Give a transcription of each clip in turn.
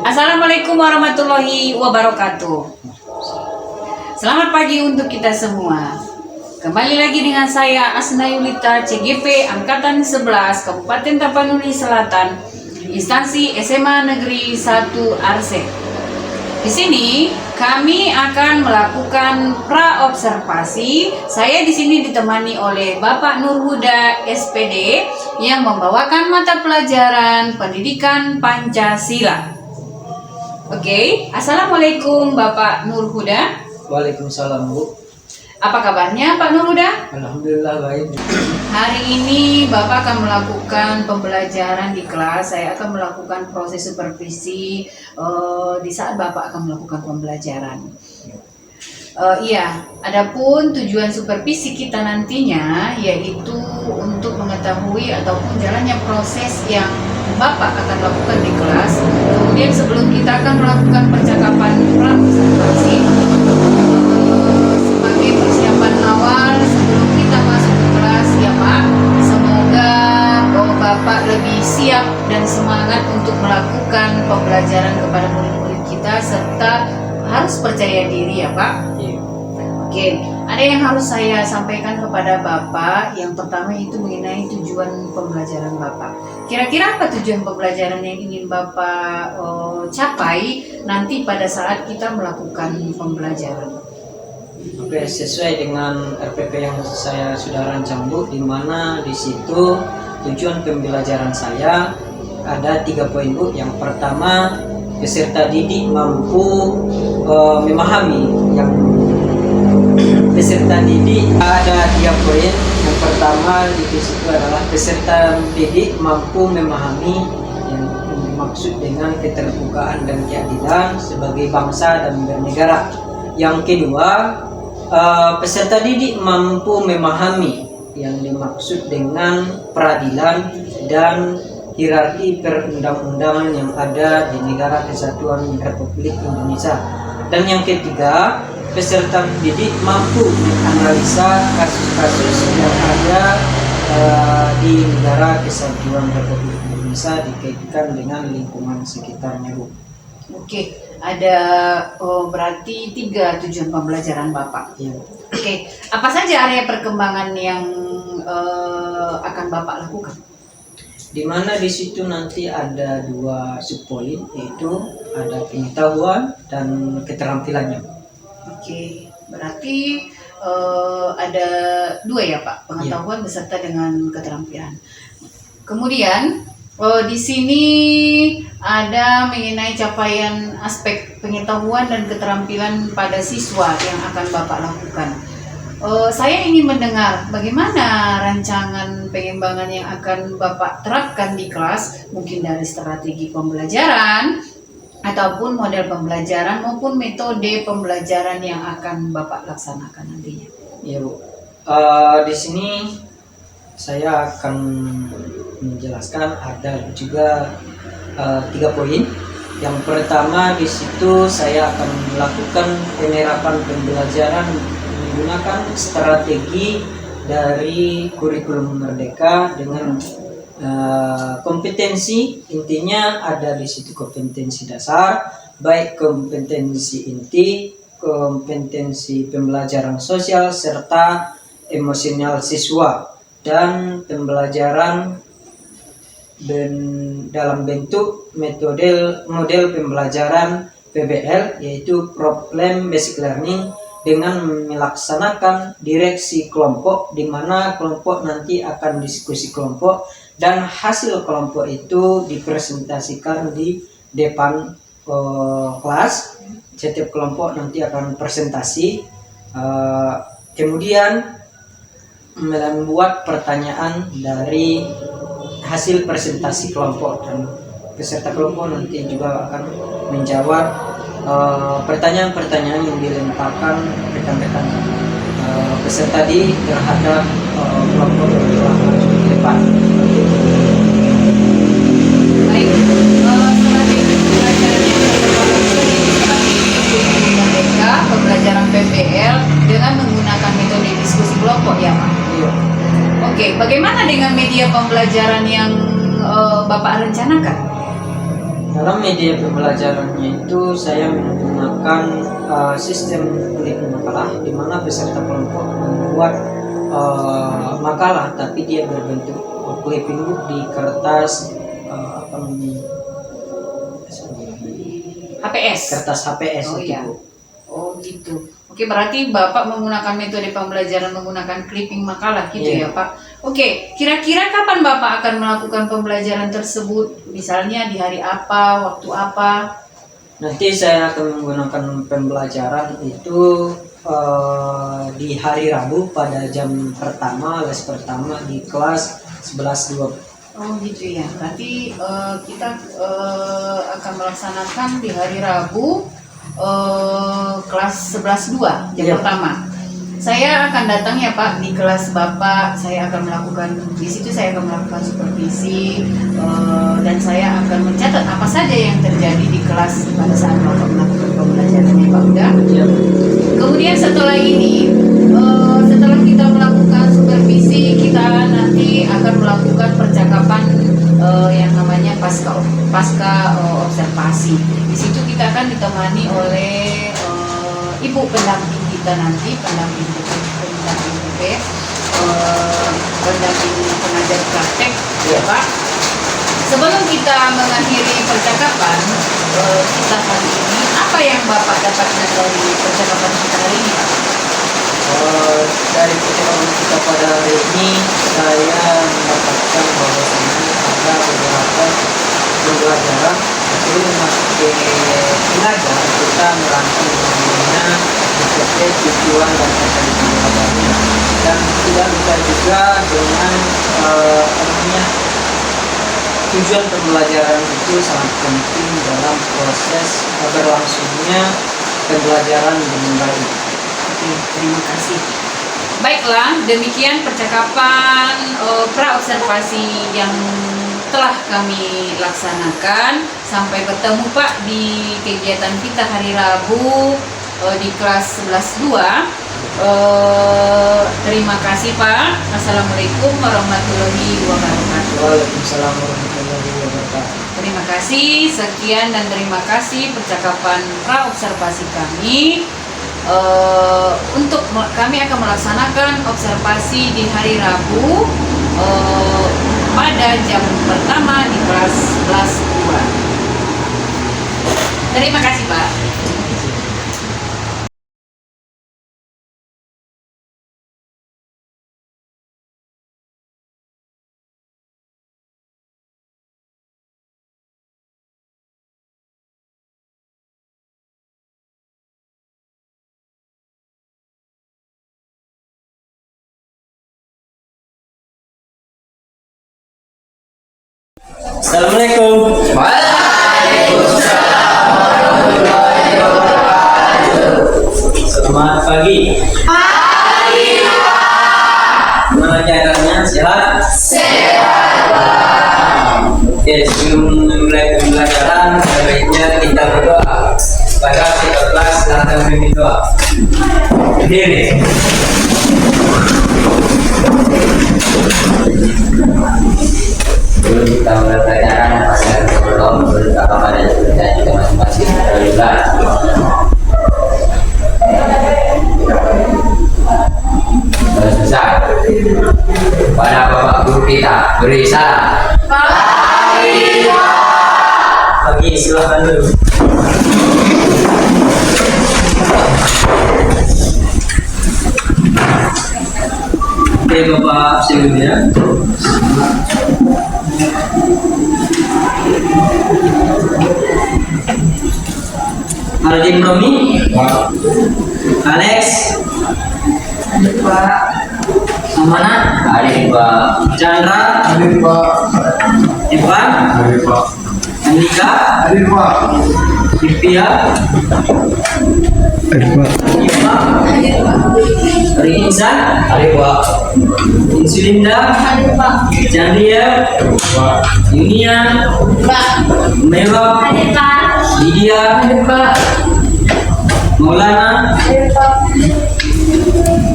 Assalamualaikum warahmatullahi wabarakatuh. Selamat pagi untuk kita semua. Kembali lagi dengan saya Asna Yulita, CGP Angkatan 11 Kabupaten Tapanuli Selatan, instansi SMA Negeri 1 Arse. Di sini kami akan melakukan praobservasi. Saya di sini ditemani oleh Bapak Nurhuda SPD yang membawakan mata pelajaran Pendidikan Pancasila. Oke, Assalamualaikum Bapak Nurhuda. Waalaikumsalam, Bu. Apa kabarnya Pak Nurhuda? Alhamdulillah baik. Hari ini Bapak akan melakukan pembelajaran di kelas. Saya akan melakukan proses supervisi di saat Bapak akan melakukan pembelajaran. Iya, adapun tujuan supervisi kita nantinya yaitu untuk mengetahui ataupun jalannya proses yang Bapak akan lakukan di kelas. Kemudian sebelum kita akan melakukan percakapan praobservasi sebagai persiapan awal sebelum kita masuk ke kelas ya Pak. Semoga Bapak lebih siap dan semangat untuk melakukan pembelajaran kepada murid-murid kita serta harus percaya diri ya Pak. Oke, ada yang harus saya sampaikan kepada Bapak. Yang pertama itu mengenai tujuan pembelajaran Bapak. Kira-kira apa tujuan pembelajaran yang ingin Bapak capai nanti pada saat kita melakukan pembelajaran? Oke, sesuai dengan RPP yang saya sudah rancang, Bu, di mana di situ tujuan pembelajaran saya ada 3 poin, Bu. Yang pertama, peserta didik mampu memahami. Yang peserta didik ada 3 poin. Yang pertama di situ adalah peserta didik mampu memahami yang dimaksud dengan keterbukaan dan keadilan sebagai bangsa dan bernegara. Yang kedua, peserta didik mampu memahami yang dimaksud dengan peradilan dan hierarki perundang-undangan yang ada di negara Kesatuan Republik Indonesia. Dan yang ketiga, peserta didik mampu menganalisa kasus-kasus yang ada di negara Kesatuan Republik Indonesia dikaitkan dengan lingkungan sekitarnya, Bu. Oke, ada berarti 3 tujuan pembelajaran Bapak. Ya. Oke, apa saja area perkembangan yang akan Bapak lakukan? Di mana di situ nanti ada 2 subpoin, yaitu ada pengetahuan dan keterampilannya. Oke, berarti ada 2 ya Pak, pengetahuan beserta dengan keterampilan. Kemudian di sini ada mengenai capaian aspek pengetahuan dan keterampilan pada siswa yang akan Bapak lakukan. Saya ingin mendengar bagaimana rancangan pengembangan yang akan Bapak terapkan di kelas, mungkin dari strategi pembelajaran ataupun model pembelajaran maupun metode pembelajaran yang akan Bapak laksanakan nantinya. Ya, Bu. Di sini saya akan menjelaskan ada juga 3 poin. Yang pertama di situ saya akan melakukan penerapan pembelajaran menggunakan strategi dari kurikulum Merdeka dengan kompetensi. Intinya ada di situ kompetensi dasar, baik kompetensi inti, kompetensi pembelajaran sosial serta emosional siswa, dan pembelajaran dalam bentuk model pembelajaran PBL, yaitu Problem Basic Learning, dengan melaksanakan direksi kelompok, di mana kelompok nanti akan diskusi kelompok dan hasil kelompok itu dipresentasikan di depan kelas. Setiap kelompok nanti akan presentasi, kemudian membuat pertanyaan dari hasil presentasi kelompok, dan peserta kelompok nanti juga akan menjawab pertanyaan-pertanyaan yang dilemparkan rekan-rekan peserta terhadap kelompok yang telah maju di depan. Baik, strategi pembelajaran PBL dengan menggunakan metode diskusi kelompok ya Pak? Iya. Oke, bagaimana dengan media pembelajaran yang Bapak rencanakan? Dalam media pembelajarannya itu saya menggunakan sistem clipping makalah, di mana peserta kelompok membuat makalah, tapi dia berbentuk clipping book di kertas apa namanya? HPS. Kertas HPS Oh itu. iya. Oh gitu. Oke, berarti Bapak menggunakan metode pembelajaran menggunakan clipping makalah gitu Iya. ya Pak. Oke, kira-kira kapan Bapak akan melakukan pembelajaran tersebut? Misalnya di hari apa, waktu apa? Nanti saya akan menggunakan pembelajaran itu di hari Rabu pada jam pertama, les pertama di kelas 11-12. Oh gitu ya. Berarti kita akan melaksanakan di hari Rabu kelas 11-2 jam Iya. pertama. Saya akan datang ya Pak di kelas Bapak. Saya akan melakukan di situ, saya akan melakukan supervisi dan saya akan mencatat apa saja yang terjadi di kelas pada saat Bapak melakukan pembelajarannya Pak. Udah. Iya. Kemudian setelah ini, setelah kita melakukan supervisi, kita nanti akan melakukan percakapan yang namanya pasca observasi. Di situ kita akan ditemani oleh ibu pendamping kita nanti, pendamping pengajar praktek, ya Pak. Sebelum kita mengakhiri percakapan kita hari ini, apa yang Bapak dapatkan dari percakapan kita hari ini, Pak? Dari percakapan kita pada hari ini, saya mendapatkan bahwasannya ada beberapa pembelajaran itu masih belajar kita merangkum semuanya sesuai tujuan dan pembelajarannya, dan tidak lupa juga dengan tujuan pembelajaran itu sangat penting dalam proses berlangsungnya pembelajaran dengan baik. Oke, terima kasih. Baiklah, demikian percakapan pra-observasi yang telah kami laksanakan. Sampai bertemu Pak di kegiatan kita hari Rabu di kelas 11-2. Terima kasih Pak. Assalamualaikum warahmatullahi wabarakatuh. Waalaikumsalam warahmatullahi wabarakatuh. Terima kasih, sekian dan terima kasih percakapan pra-observasi kami. Untuk kami akan melaksanakan observasi di hari Rabu pada jam pertama di kelas 11-2. Terima kasih Pak. Assalamualaikum. Selamat pagi. Gimana keadaannya? Sehat? Oke, sebelum memulai pembelajaran, sebaiknya kita berdoa pada kita kelas datang memimpin doa. Berdiri. Sebelum kita mulai pelajaran, saya berdoa berdoa kepada kita juga masing-masing terlibat. Selesai. Pada Bapak Guru kita beri salam. Pagi, silakan dulu. Oke, Bapak sebelumnya. Aldim Romi, Alex, Pak, Samana, Hari Pak. Chandra, Ivan, Andika, Divya, Iva, Rizan, Hari Pak. Insulinda, Chandria, Yunia, Mewah, Lydia, Maulana,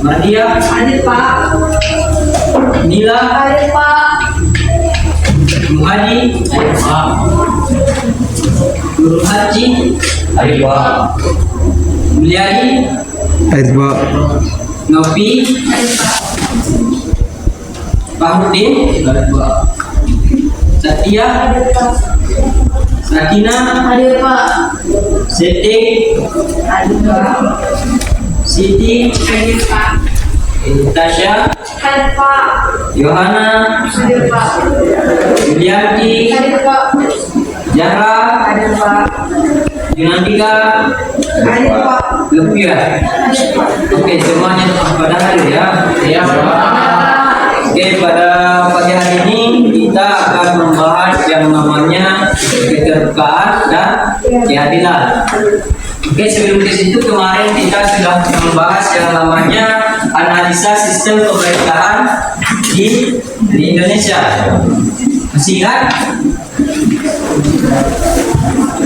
Madia, Nila, Muhadi, Nurul Haji, Hari Pak. Mulyadi, Hadir Pak. Nopi, Bahudin, Satya, Sakina, Hadir Pak. Setik, Hadir Pak. Siti, Hadir Pak. Tasya, Hadir Pak. Yohana, Hadir Pak. Yulianti, Hadir Pak. Jara, Hadir Pak. Yunandika, Hadir Pak. lebih ya. Oke, semuanya pada hadir ya. Ya. Oke, pada pagi hari ini kita akan membahas yang namanya keterbukaan dan keadilan. Oke, sebelum ke situ kemarin kita sudah membahas yang namanya analisa sistem pemerintahan di Indonesia. Masih ingat?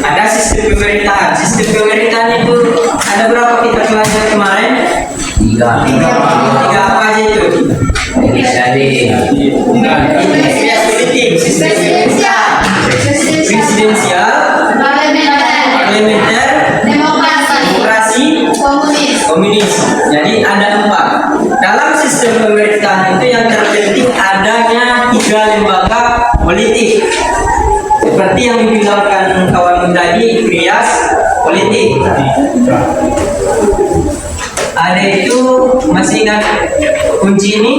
Ada sistem pemerintahan. Sistem pemerintahan itu ada berapa kita pelajari kemarin? Tiga. Tiga apa aja itu? Politik, sistem presidensial, parlementer, demokrasi, komunis. Jadi ada 4. Dalam sistem pemerintahan itu yang terpenting adanya 3 lembaga politik. Seperti yang dibilangkan kawan tadi, trias politik. Ada itu, masih ingat kunci ini?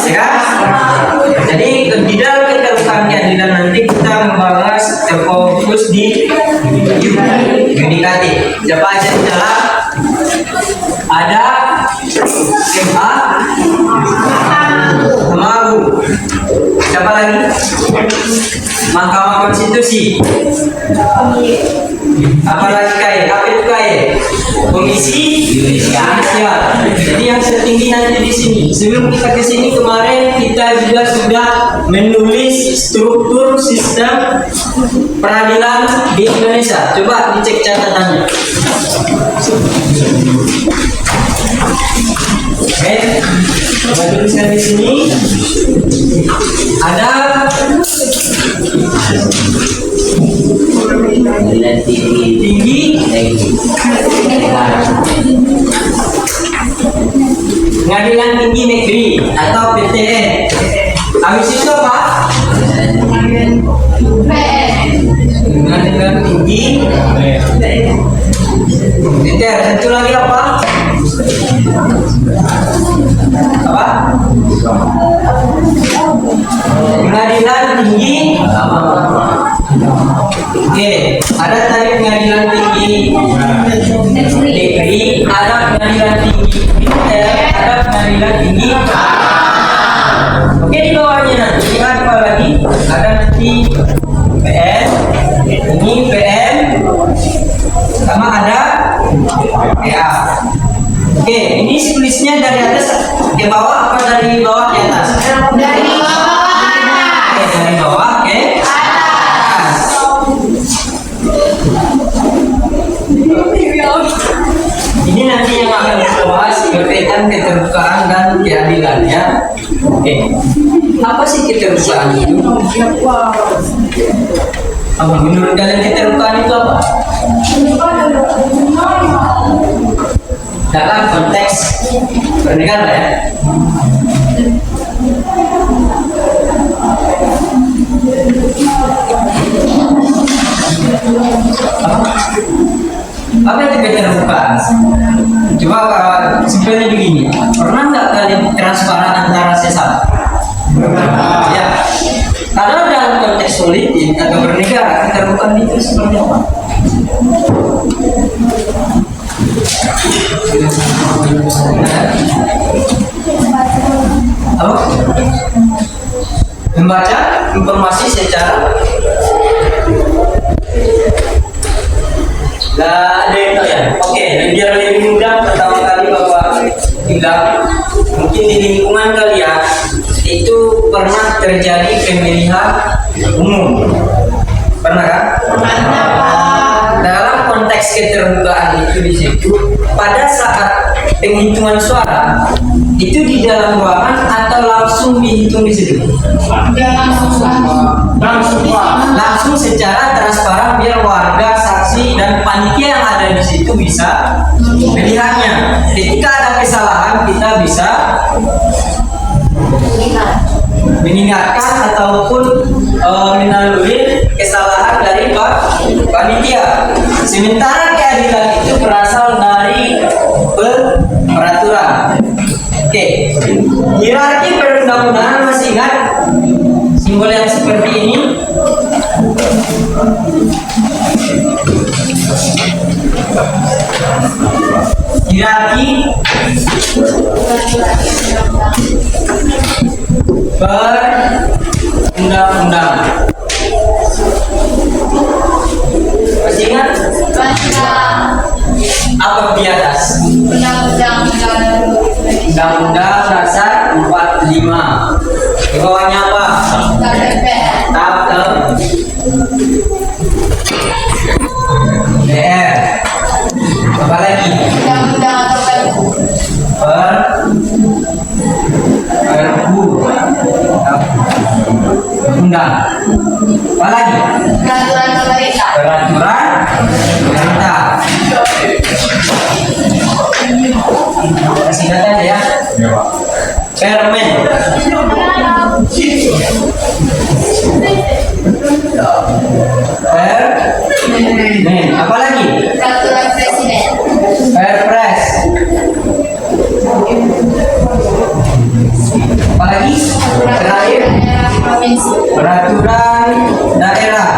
Ya. Jadi di dalam keterbukaan keadilan nanti kita membahas terfokus di yudikatif. Siapa aja di dalam? Ada MA, Mahkamah Agung. Siapa lagi? Mahkamah Konstitusi. Apalagi KAI? Apa itu KAI? Komisi Yudisial. Jadi yang tertinggi nanti di sini. Sebelum kita ke sini kemarin kita juga sudah menulis struktur sistem peradilan di Indonesia. Coba dicek catatannya. Oke, kita tuliskan di sini. Ada Pengadilan tinggi, Pengadilan Tinggi Negeri atau PTN. Habis itu apa? Pengadilan Tinggi. PTN. Satu lagi apa? Apa? Pengadilan Tinggi. Oke, ada tadi Pengadilan Tinggi Negeri, ada Pengadilan Tinggi Militer, ada Pengadilan Tinggi. Oke, di bawahnya nanti ada apa lagi? Ada nanti PM, ini PM, sama ada PA. Oke, ini tulisnya dari atas ke bawah apa dari bawah ke atas? Dari bawah. Oke, dari bawah ke atas. Ini nanti yang akan kita bahas berkaitan keterbukaan dan keadilan ya. Oke. Apa sih keterbukaan itu? Apa menurut kalian keterbukaan itu apa? Dalam konteks bernegara ya. Apa itu keterbukaan? Coba simpelnya begini, pernah nggak kalian transparan antara sesama? Ya. Kalau dalam konteks politik atau bernegara, keterbukaan itu seperti apa? Apa? Membaca informasi secara ada itu ya. Oke, biar lebih mudah pertama kali Bapak bilang mungkin di lingkungan kalian itu pernah terjadi pemilihan umum. Pernah kan? Dalam konteks konteks keterbukaan itu di situ pada saat penghitungan suara itu di dalam ruangan atau langsung dihitung di situ? Langsung secara transparan biar warga, saksi dan panitia yang ada di situ bisa melihatnya. Ketika ada kesalahan kita bisa mengingatkan ataupun melalui kesalahan dari panitia. Sementara keadilan itu berasal dari peraturan. Oke, hierarki perundang-undangan masih ingat simbol yang seperti ini? Hierarki perundang-undangan. Masih ingat? Apa di atas? Undang-Undang Dasar 45. Di bawahnya apa? DR. Apa lagi? Perbu. Undang. Apa lagi? Peraturan pemerintah. Kasih data ya. Permen. Permen. Apa lagi? Peraturan presiden. Perpres. Apa lagi? Terakhir. Peraturan daerah.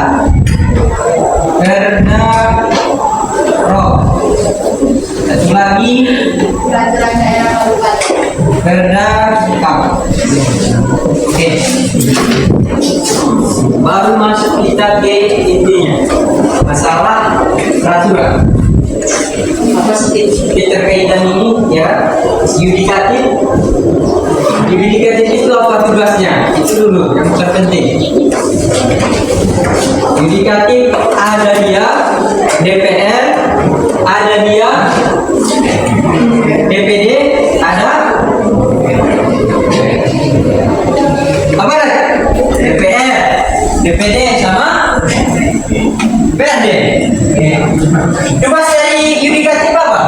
Perda. Satu lagi. Peraturan daerah kabupaten. Perda. Oke. Baru masuk kita ke intinya. Masalah peraturan. Apa sih keterkaitan ini ya? Yudikatif. Yudikatif itu apa tugasnya? Itu dulu yang terpenting. Yudikatif ada dia DPR, ada dia DPD, ada apa lagi? DPR, DPD sama DPRD. Tugas dari yudikatif apa?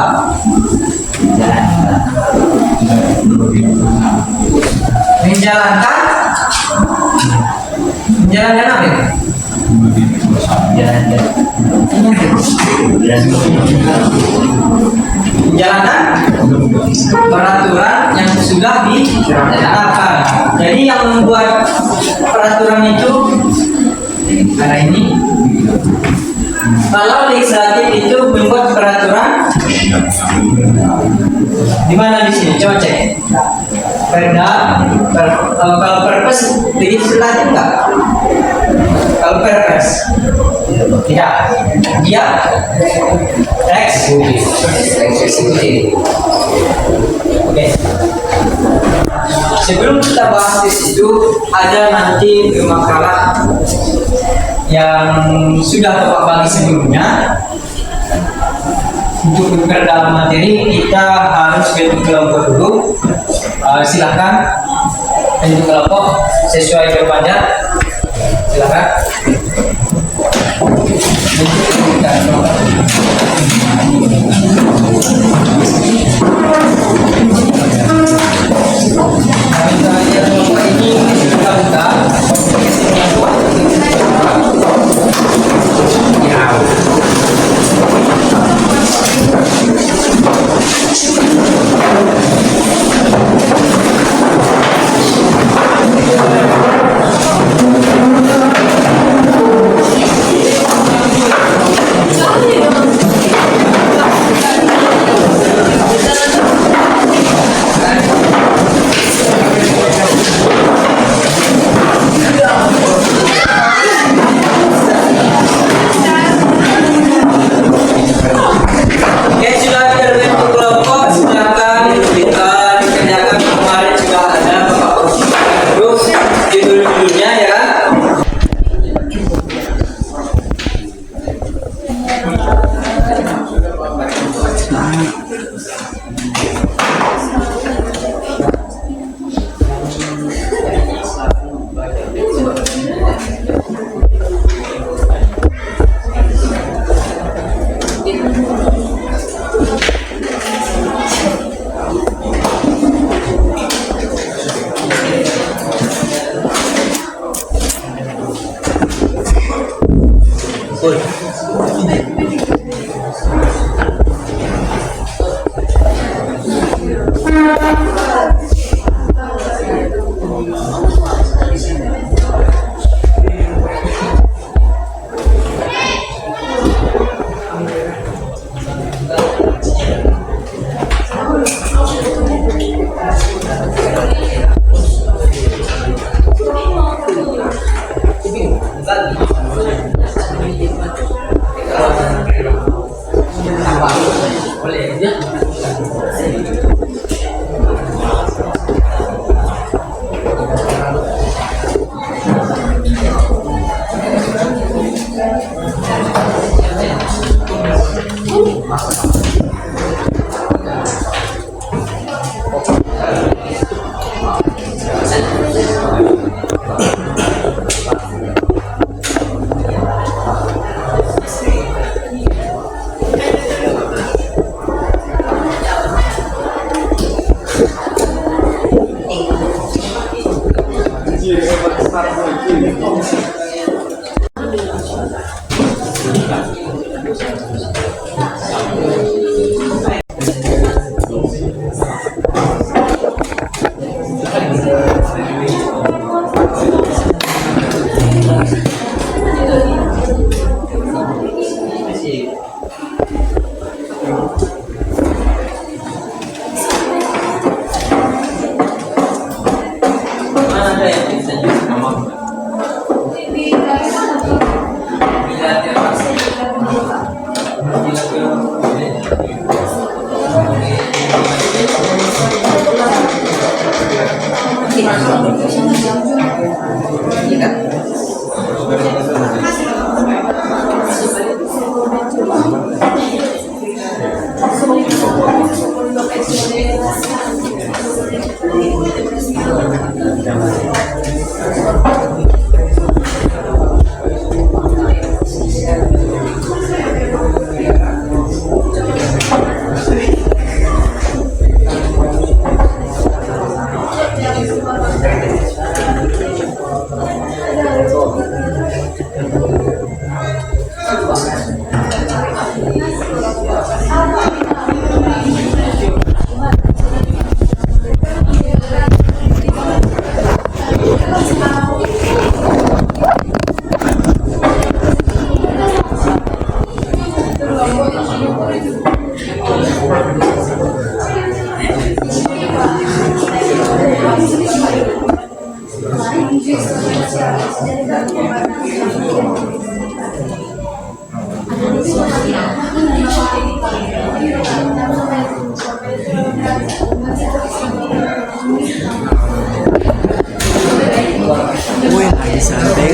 Menjalankan apa? Menjalankan peraturan yang sudah ditetapkan. Jadi yang membuat peraturan itu karena ini. Kalau legislatif itu membuat peraturan di mana di sini? Coba cek. Perda, kalau perpres legislatif enggak? Kalau perpres tidak, dia eksekutif. Oke. Sebelum kita bahas di situ, ada nanti makalah yang sudah Bapak bagi sebelumnya. Untuk memperdalam materi kita harus bentuk kelompok dulu. Silakan bentuk kelompok sesuai jawabannya. Silakan. Ini kita buka. Mana ada yang bisa juga ngomong? Bila dia pasti. Bila Wih, lagi santai.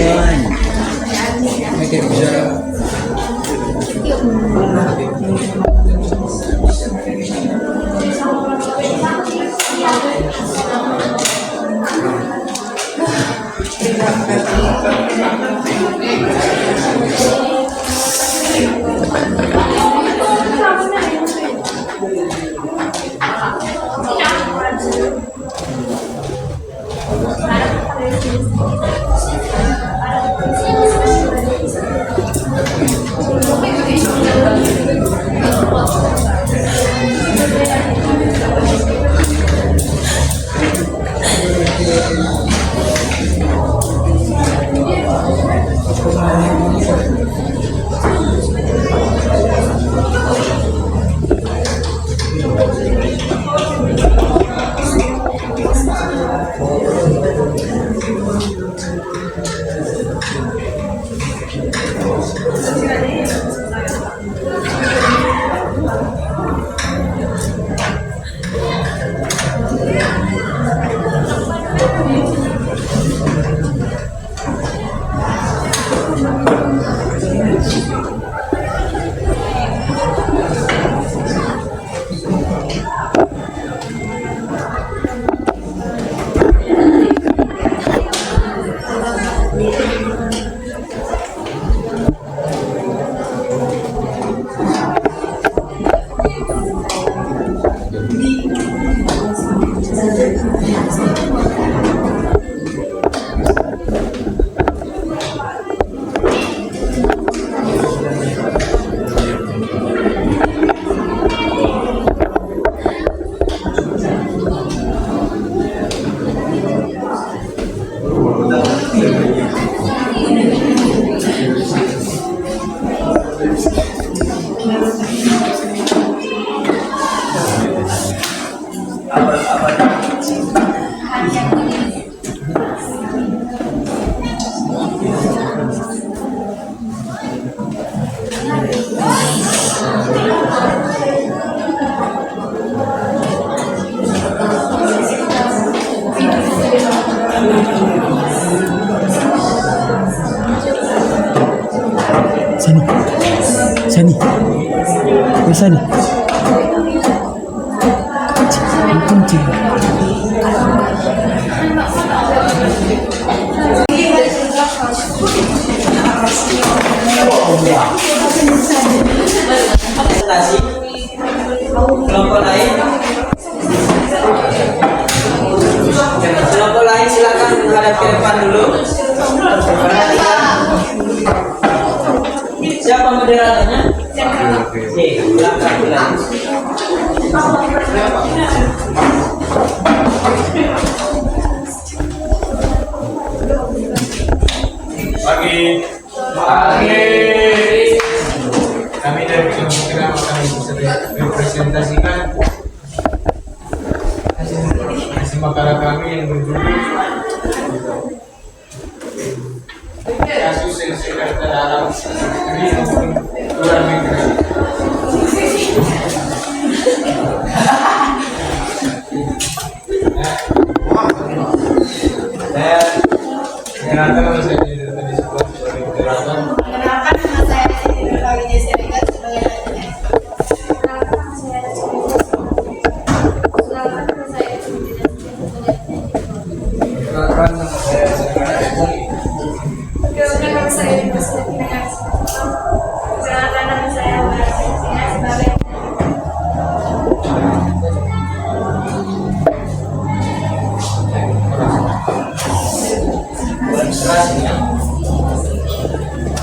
Sani. Sani. Woi Sani. Kuncing. Presentasi kelompok lain, kelompok lain silakan menghadap ke depan dulu. Siapa moderatornya? Ulang. Pagi. Kami dari Kementerian akan mempresentasikan hasil makalah kami yang berjudul kasus seksual terhadap istri maupun luar negeri. Saya kalau saya tadi sebut sebagai moderator. Perkenalkan, nama saya Siti Nurbawijaya Siregar sebagai presiden. Perkenalkan, nama saya Perkenalkan nama saya Perkenalkan, nama saya Perkenalkan, nama saya sebagai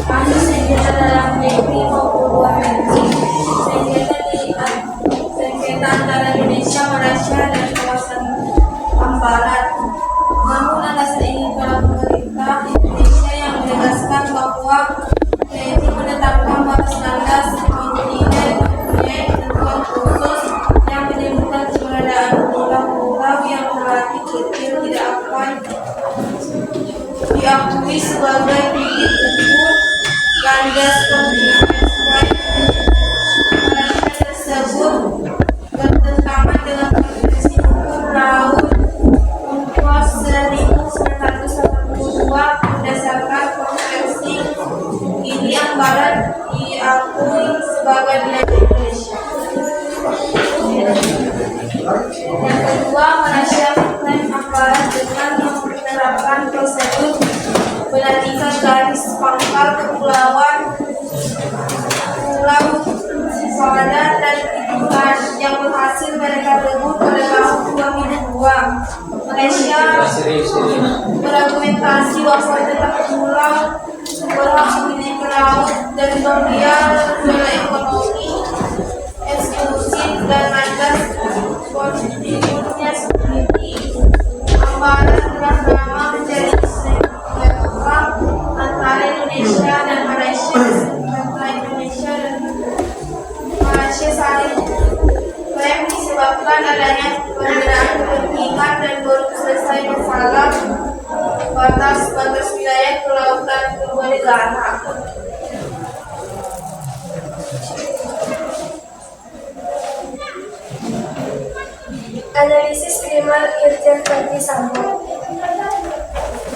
kasus sengketa dalam negeri maupun luar negeri, sengketa antara Indonesia, Malaysia, dan kawasan Ambalat. Namun alasan ini para pemerintah Indonesia yang menegaskan bahwa TNI menetapkan batas landas kontinen mempunyai ketentuan khusus yang menimbulkan keberadaan pulau-pulau yang relatif kecil tidak akan diakui sebagai titik ukur landas kontinen. Malaysia tersebut bertentangan dengan Konvensi Hukum Laut UNCLOS 1982 berdasarkan konvensi ini Ambalat diakui sebagai wilayah Indonesia. Yang kedua, Malaysia mengklaim Ambalat dengan menerapkan prosedur menantikan garis pangkal kepulauan Pulau Padan dan Ibuan yang berhasil mereka rebut pada tahun 2002. Malaysia berargumentasi bahwa tetap pulau berhak memiliki laut dan bagian zona ekonomi eksklusif dan landas kontinennya sendiri. Ambalat telah lama menjadi perang antara Indonesia dan Malaysia, antara Indonesia dan Malaysia saling klaim disebabkan adanya perbedaan kepentingan dan baru selesai masalah batas wilayah kelautan kedua negara. Analisis kriminal Irjen Verdi Sambo.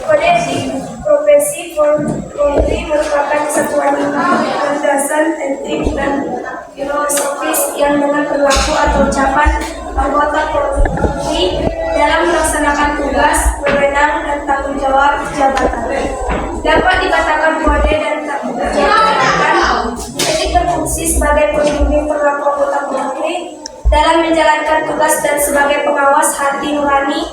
Kode etik profesi Polri merupakan satuan landasan etik dan filosofis yang dengan perilaku atau ucapan anggota Polri dalam melaksanakan tugas, wewenang, dan tanggung jawab jabatan. Dapat dikatakan kode dan jabatan etik berfungsi sebagai pembimbing perilaku anggota Polri dalam menjalankan tugas dan sebagai pengawas hati nurani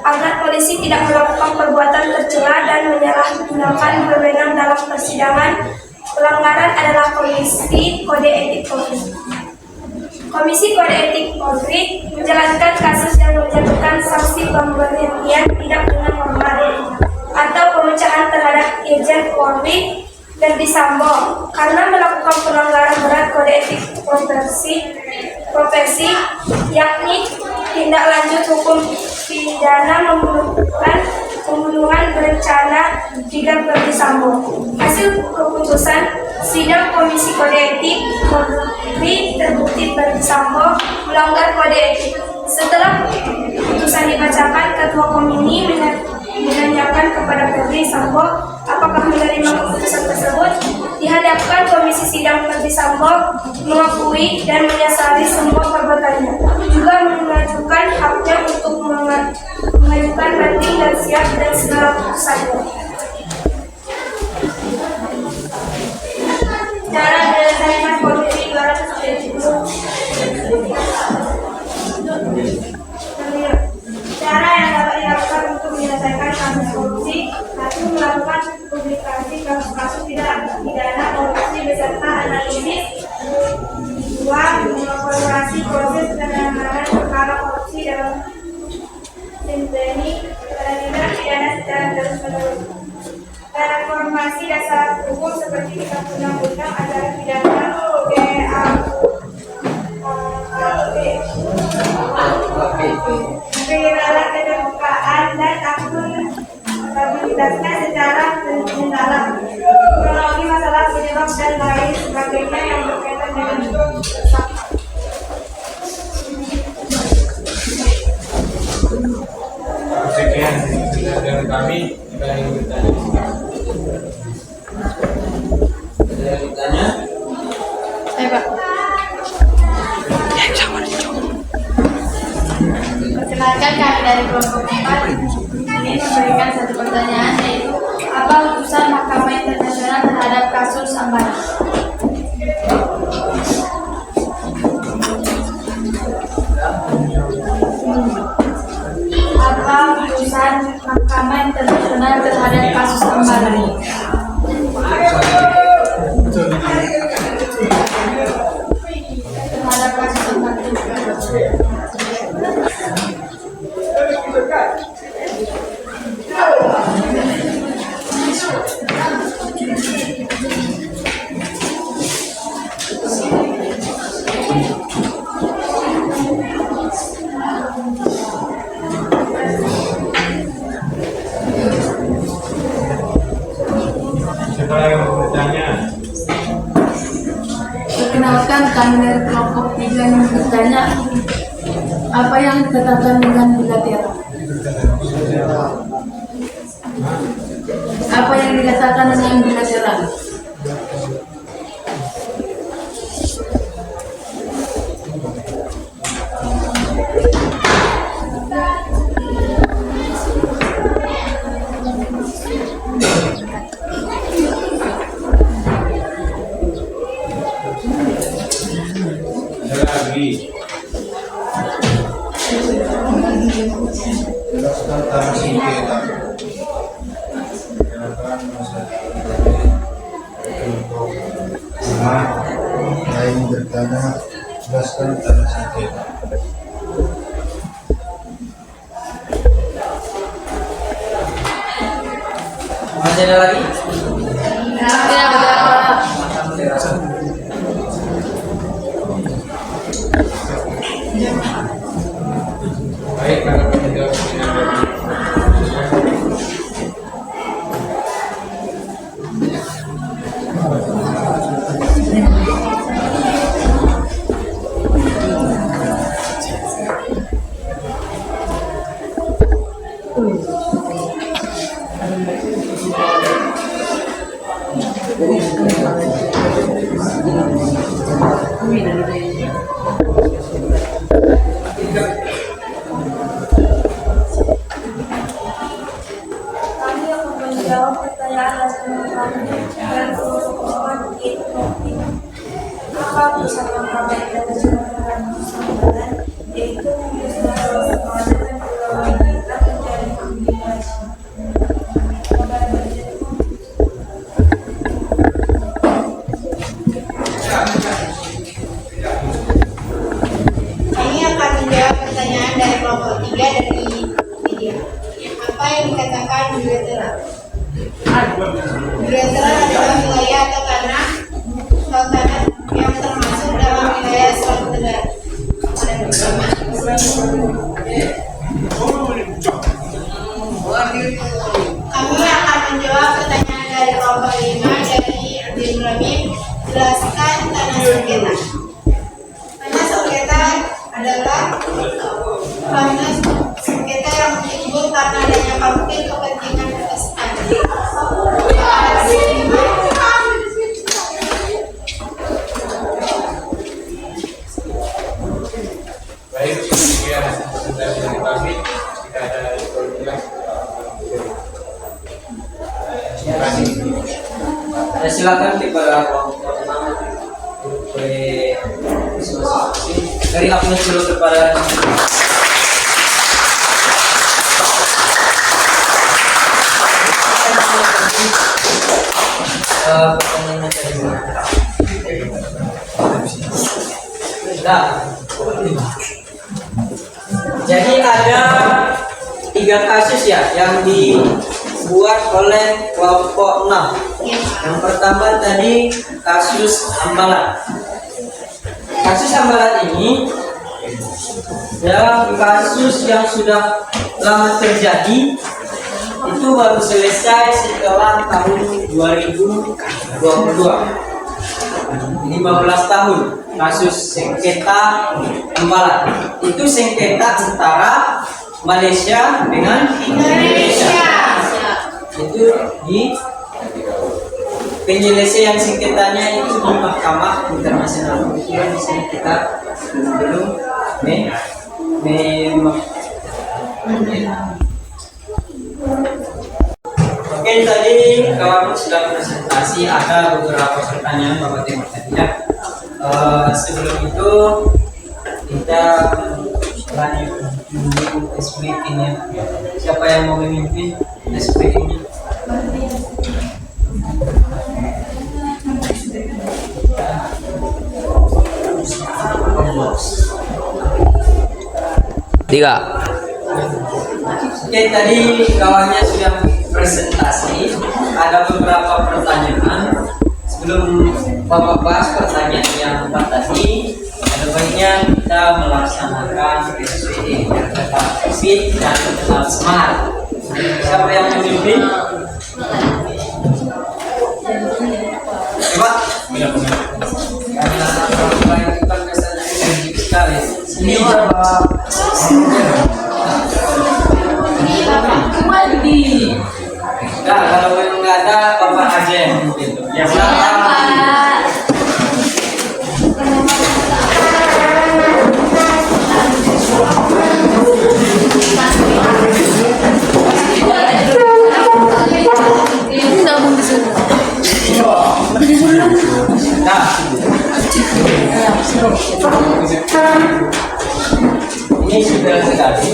agar polisi tidak melakukan perbuatan tercela dan menyalahgunakan wewenang dalam persidangan. Pelanggaran adalah Komisi Kode Etik Polri. Komisi Kode Etik Polri menjalankan kasus yang menjatuhkan sanksi pemberhentian tidak dengan hormat atau pemecahan terhadap Irjen Polri Verdi Sambo karena melakukan pelanggaran berat kode etik profesi, yakni tindak lanjut hukum pidana pembunuhan berencana Brigadir Verdi Sambo. Hasil keputusan sidang Komisi Kode Etik Polri terbukti Verdi Sambo melanggar kode etik. Setelah putusan dibacakan, Ketua Komisi menanyakan kepada Verdi Sambo apakah menerima keputusan tersebut. Dihadapkan Komisi Sidang, Verdi Sambo mengakui dan menyesali semua perbuatannya, juga mengajukan haknya untuk mengajukan banding dan siap dan segala putusannya. Cara menyelesaikan kode 270. Cara yang dapat dilakukan untuk menyelesaikan kasus korupsi, satu, melakukan publikasi kasus-kasus pidana korupsi beserta analisis undang-undang acara pidana pengenalan keterbukaan dan akuntabilitasnya secara mendalam, kronologi masalah penyebab dan lain sebagainya yang berkaitan dengan Sekian dari kami, kita ingin bertanya. Ada yang bertanya? Ayo Pak. Perkenalkan kami dari kelompok 4 ini memberikan satu pertanyaan, yaitu apa putusan Mahkamah Internasional terhadap kasus Ambara? Apa putusan Mahkamah Internasional terhadap kasus Ambara? Terhadap kasus Ambara. Siapa yang mau bertanya? Perkenalkan kami dari kelompok 3 yang bertanya, apa yang dikatakan dengan bilateral? Apa yang dikatakan dengan bilateral? Lagi. Jelaskan tentang sengketa. Jelaskan masalah lain bertanya. Jelaskan tentang sengketa. Masih ada lagi? Baik, kalau tidak punya Kami akan menjawab pertanyaan nasional kami dan kelompok yaitu topik apa pusat Mahkamah Internasional terhadap Keselamatan, yaitu memusnahkan keselamatan dan keluarga kita menjadi kombinasi. Kami akan menjawab pertanyaan dari kelompok 3 dari media. Apa yang dikatakan bilateral? Bilateral adalah wilayah atau tanah yang termasuk dalam wilayah suatu negara. Kami akan menjawab pertanyaan dari kelompok 5 dari Abdul Rahim. Jelaskan tanah sengketa. Tanah sengketa adalah tanah sengketa yang timbul karena adanya konflik kepentingan kesehatan. baik, sekian presentasi dari kami. Jika ada yang jelas, terima kasih. Ya, silakan kepada kelompok 6 boleh masing-masing. Dari aplaus dulu kepada pertanyaannya dari mana? Nah, jadi ada 3 kasus ya yang dibuat oleh kelompok 6. Yang pertama tadi kasus Ambalat. Kasus Ambalat ini ya kasus yang sudah lama terjadi, itu baru selesai setelah tahun 2022. 15 tahun kasus sengketa Ambalat. Itu sengketa antara Malaysia dengan Indonesia. Itu di penyelesaian sengketanya itu di Mahkamah Internasional. Kebetulan di sini kita belum Oke, tadi kawan sudah presentasi, ada beberapa pertanyaan Bapak Timur tadi ya. Sebelum itu kita lanjut dulu speakingnya. Siapa yang mau memimpin speakingnya? Tiga. Oke, tadi kawannya sudah presentasi, ada beberapa pertanyaan. Sebelum Bapak bahas pertanyaan yang empat tadi, ada baiknya kita melaksanakan SWD yang tetap fit dan tetap smart. Siapa yang memimpin? Coba. Karena orang kita kesannya energi sekali. Ini Bapak. Nah, kalau memang nggak ada, Bapak aja yang mungkin. Ya, ini sudah sekali.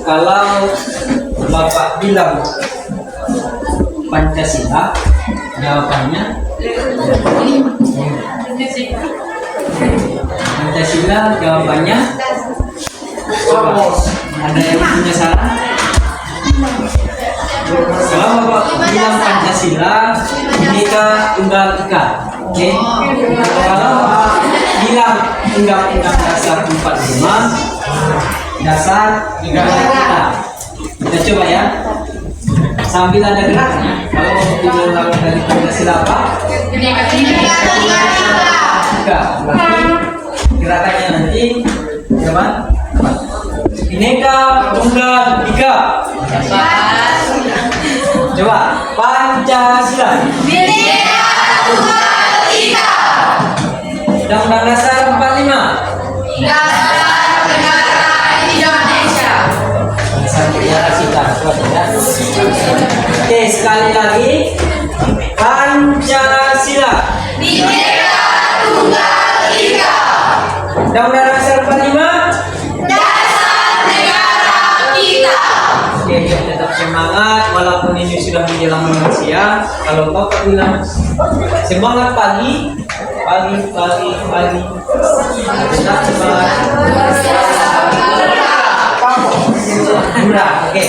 Kalau Bapak bilang Pancasila, jawabannya Pancasila, jawabannya coba. Ada yang punya saran? Kalau Bapak bilang Pancasila, Bhinneka Tunggal Ika. Oke. Kalau Bapak bilang Undang-Undang Dasar 45, dasar negara kita. Kita coba ya. Sambil ada geraknya. Kalau mau diulang dari Pancasila apa? Bhinneka Tunggal Ika. Berarti gerakannya nanti coba. Bhinneka Tunggal Ika. Coba Pancasila. Bhinneka Tunggal Ika. Undang-Undang Dasar 45. Dasar Negara Indonesia. Dasar negara kita. Oke, sekali lagi. Pancasila. Bhinneka Tunggal Ika. Undang-Undang Dasar 45. Dasar negara kita. Oke, tetap semangat walaupun ini sudah menjelang malam siang. Kalau Bapak bilang semangat pagi. Tetap semangat. Murah, oke.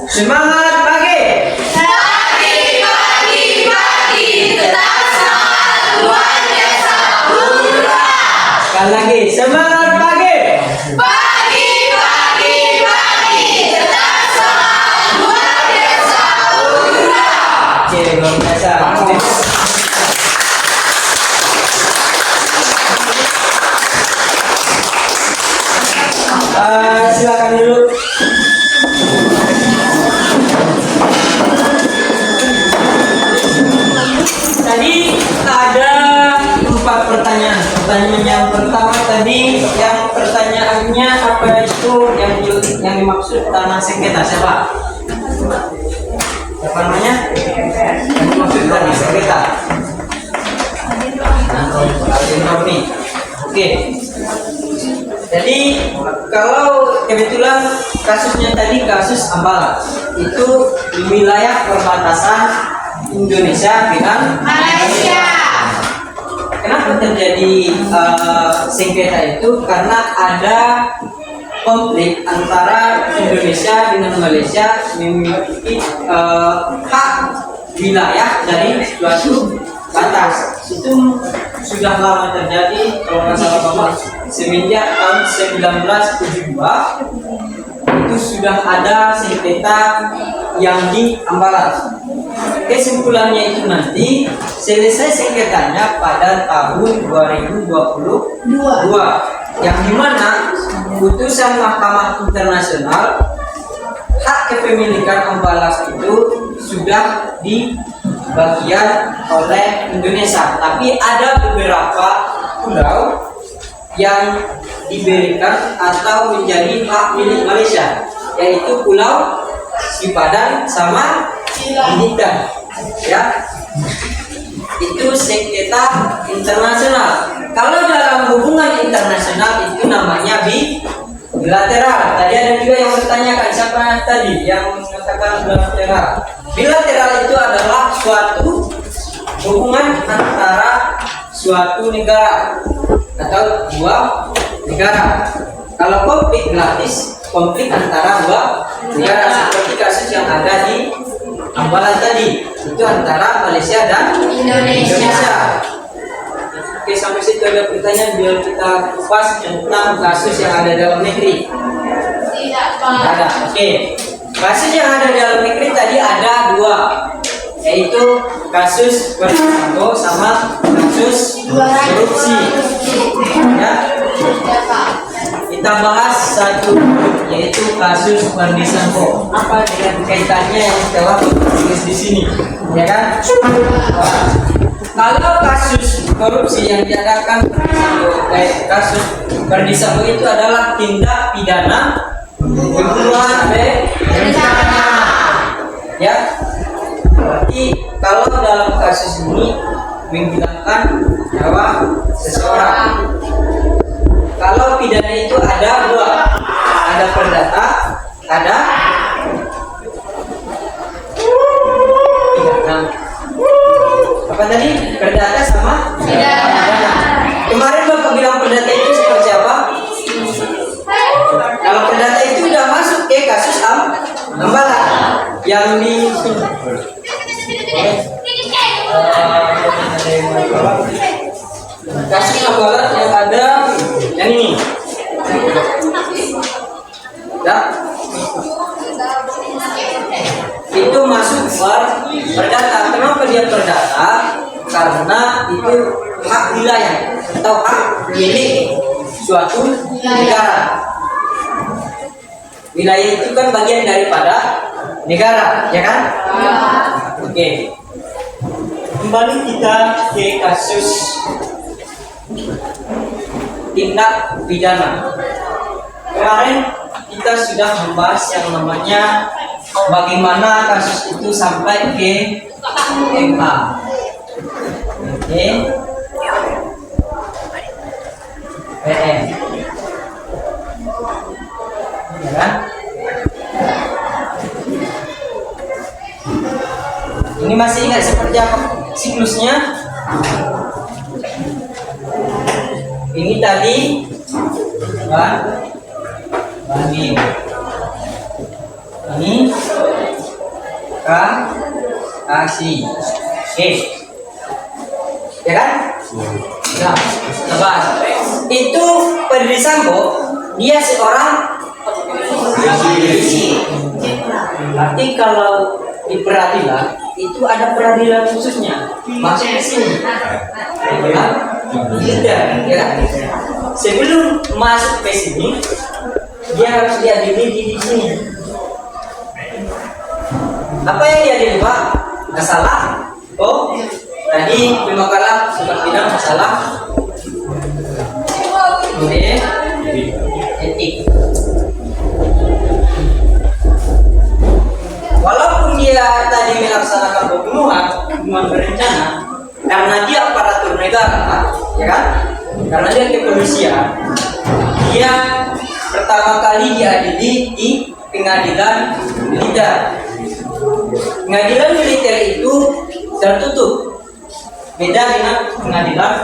Semangat pagi. Pagi. Tetap semangat luar biasa. Sekali lagi, semangat pagi. Pagi. Tetap semangat luar biasa. Oke, luar biasa. Silakan dulu. Tadi ada 4 pertanyaan. Pertanyaan yang pertama tadi, yang pertanyaannya apa itu yang dimaksud tanah sengketa? Siapa namanya? Yang dimaksud tanah sengketa? Oke. Jadi kalau kebetulan kasusnya tadi kasus Ambalat itu di wilayah perbatasan Indonesia dengan Malaysia. Kenapa terjadi sengketa itu? Karena ada konflik antara Indonesia dengan Malaysia memiliki hak wilayah dari suatu batas. Itu sudah lama terjadi, kalau nggak salah Bapak, semenjak tahun 1972 itu sudah ada sengketa yang di Ambalat. Kesimpulannya itu nanti selesai sengketanya pada tahun 2022, yang dimana putusan Mahkamah Internasional hak kepemilikan Ambalat itu sudah dibagian oleh Indonesia, tapi ada beberapa pulau yang diberikan atau menjadi hak milik Malaysia, yaitu Pulau Sipadan sama Bintan, ya. Itu sengketa internasional. Kalau dalam hubungan internasional itu namanya bilateral. Tadi ada juga yang bertanyakan, siapa tadi yang mengatakan bilateral? Bilateral itu adalah suatu hubungan antara suatu negara atau dua negara. Kalau konflik gratis, konflik antara dua negara, seperti kasus yang ada di Ambalat tadi, itu antara Malaysia dan Indonesia. Oke, sampai situ ada pertanyaan, biar kita kupas tentang kasus yang ada dalam negeri. Tidak, Pak. Ada, oke. Kasus yang ada dalam negeri tadi ada dua, yaitu kasus Verdi Sambo sama kasus korupsi. Ya, kita bahas satu, yaitu kasus Verdi Sambo. Apa dengan kaitannya yang telah ditulis di sini, ya kan? Kalau kasus korupsi yang diadakan kasus Verdi Sambo itu adalah tindak pidana pembunuhan berencana, ya. Berarti kalau dalam kasus ini menghilangkan nyawa seseorang. Kalau pidana itu ada dua, ada perdata, ada pidana. Apa tadi? Perdata sama pidana. Kemarin Bapak bilang perdata itu seperti apa? Kalau perdata itu udah masuk ke kasus Ambalat yang di kasus Ambalat yang ada yang ini, ya, itu masuk perdata. Kenapa dia perdata? Karena itu hak wilayah atau hak milik suatu negara. Wilayah itu kan bagian daripada negara, ya kan? Oke. Kembali kita ke kasus tindak pidana. Kemarin kita sudah membahas yang namanya bagaimana kasus itu sampai ke MK. Oke. PM. Ya kan? Ini masih ingat seperti apa siklusnya? Ini tadi banding. Ini kasih. Oke. Ya kan? Nah, tebas. Itu Verdi Sambo, dia seorang berarti kalau di peradilan itu ada peradilan khususnya masuk ke sini, ya kan? Sebelum masuk ke sini dia harus diadili di sini. Apa yang diadili, Pak? Masalah tadi pembakalan sudah bilang masalah etik. Walaupun dia tadi melaksanakan pembunuhan berencana, karena dia aparatur negara, ya kan? Karena dia kepolisian, dia pertama kali diadili di pengadilan militer. Pengadilan militer itu tertutup, beda dengan pengadilan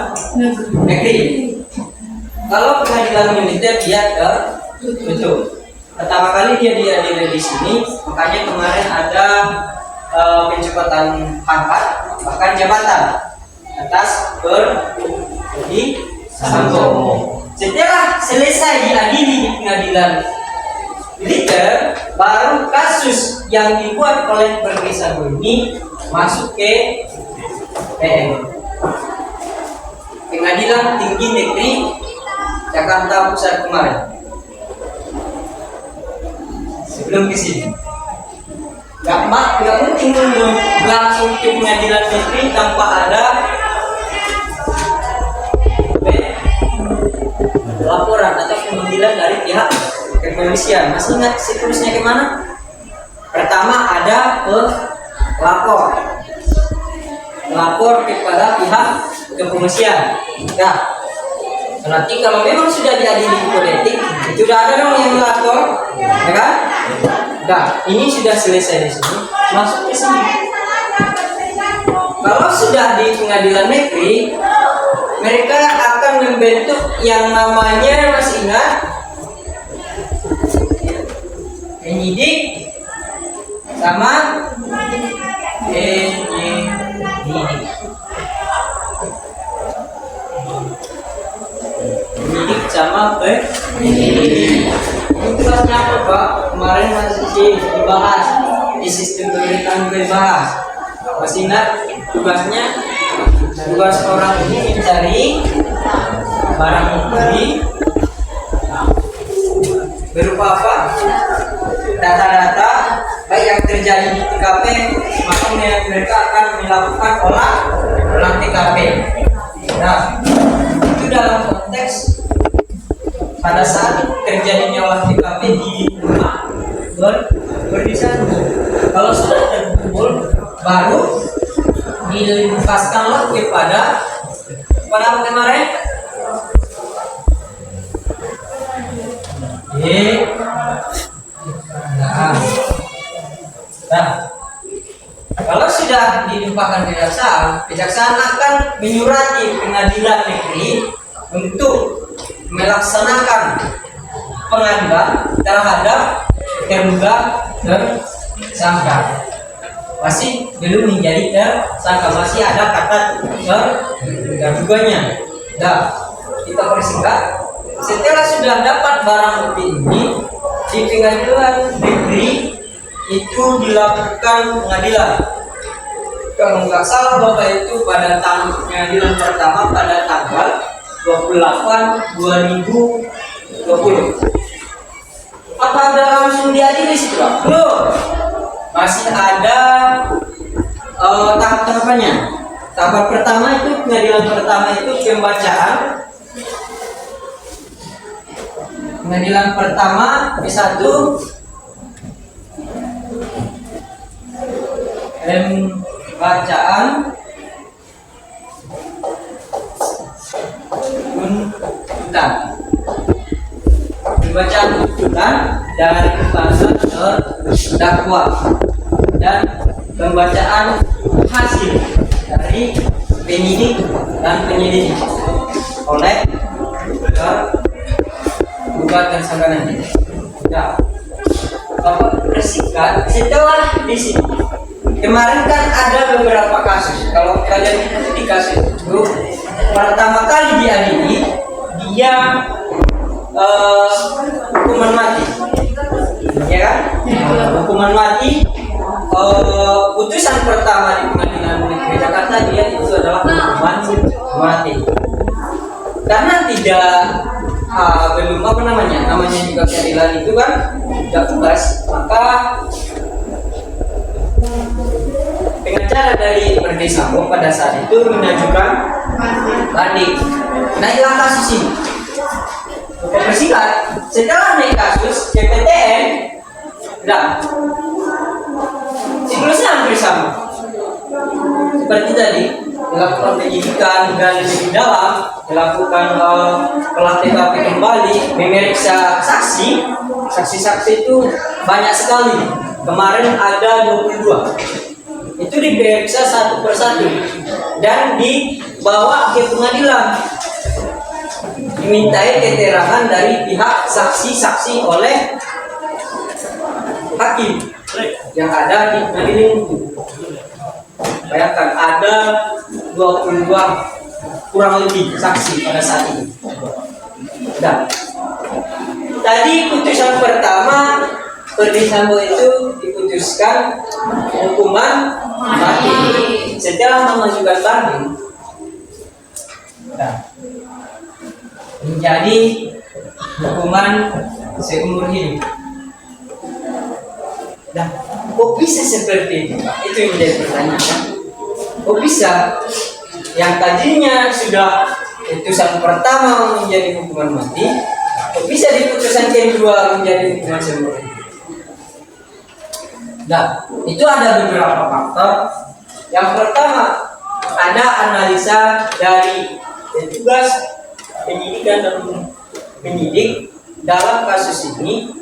negeri. Kalau pengadilan militer dia Betul. Pertama kali dia diadili di sini, makanya kemarin ada pencopotan pangkat bahkan jabatan atas Verdi Sambo. Setelah selesai diadili di pengadilan militer, baru kasus yang dibuat oleh Verdi Sambo ini masuk ke PM, Pengadilan Tinggi Negeri Jakarta Pusat kemarin. Sebelum ke sini, nggak mungkin langsung ke pengadilan negeri tanpa ada laporan atau pemanggilan dari pihak kepolisian. Masih ingat siklusnya kemana? Pertama ada lapor kepada pihak kepolisian. Nah, nanti kalau memang sudah diadili kode etik, itu sudah ada dong yang melapor, ya kan? Nah, ini sudah selesai di sini, masuk ke sini. Kalau sudah di pengadilan negeri, mereka akan membentuk yang namanya, masih ingat, penyidik sama penyidik. Penyidik sama penyidik. Ini tugasnya apa Pak? Kemarin masih dibahas di sistem pemerintahan dibahas. Masih ingat tugasnya? Tugas orang ini mencari barang bukti berupa apa? Data-data baik yang terjadi di TKP, makanya mereka akan melakukan olah TKP. Nah, itu dalam konteks pada saat terjadinya olah TKP di rumah Verdi Sambo. Kalau sudah terkumpul, baru dilimpahkanlah kepada apa kemarin? Nah, kalau sudah dilimpahkan ke kejaksaan akan menyurati pengadilan negeri untuk melaksanakan pengadilan terhadap terduga tersangka. Masih belum menjadi tersangka, masih ada kata terduganya. Nah, kita persingkat. Setelah sudah dapat barang bukti ini di pengadilan negeri itu dilakukan pengadilan. Kalau nggak salah Bapak itu pada pengadilan pertama pada tanggal 28/2020. Apa ada langsung diadili sih Pak? Belum. Masih ada tahap-tahapannya. Tahap pertama itu pengadilan pertama itu pembacaan. Pengadilan pertama P1 pembacaan tuntutan. Pembacaan tuntutan dari kepada terdakwa dan pembacaan hasil dari penyidik dan penyelidik oleh gugat dan sangganan. Nah, Bapak persingkat setelah di sini. Kemarin kan ada beberapa kasus. Kalau kalian ikuti kasus itu, pertama kali diadili dia hukuman mati, ya kan? Hukuman mati. Putusan pertama di pengadilan negeri Jakarta dia itu adalah hukuman mati. Karena tidak belum namanya juga keadilan itu kan tidak tugas, maka pengacara dari Verdi Sambo pada saat itu mengajukan banding. Naiklah kasus ini. Persingkat, setelah naik kasus CPTN, nah siklusnya hampir sama. Seperti tadi, dilakukan penyidikan dan lebih dalam, dilakukan olah TKP kembali, memeriksa saksi itu banyak sekali. Kemarin ada 22. Itu diperiksa satu persatu dan dibawa ke pengadilan. dimintai keterangan dari pihak saksi-saksi oleh hakim yang ada di pengadilan itu. Bayangkan ada 22 kurang lebih saksi pada saat ini. Nah, tadi putusan pertama Ferdy Sambo itu diputuskan hukuman mati setelah mengajukan banding. Nah, menjadi hukuman seumur hidup. Nah, kok bisa seperti itu, Pak? Itu yang menjadi pertanyaan. Kok bisa yang tadinya sudah putusan pertama menjadi hukuman mati, kok bisa di putusan kedua menjadi hukuman seumur hidup? Nah, itu ada beberapa faktor. Yang pertama, ada analisa dari petugas penyidikan dan penyidik dalam kasus ini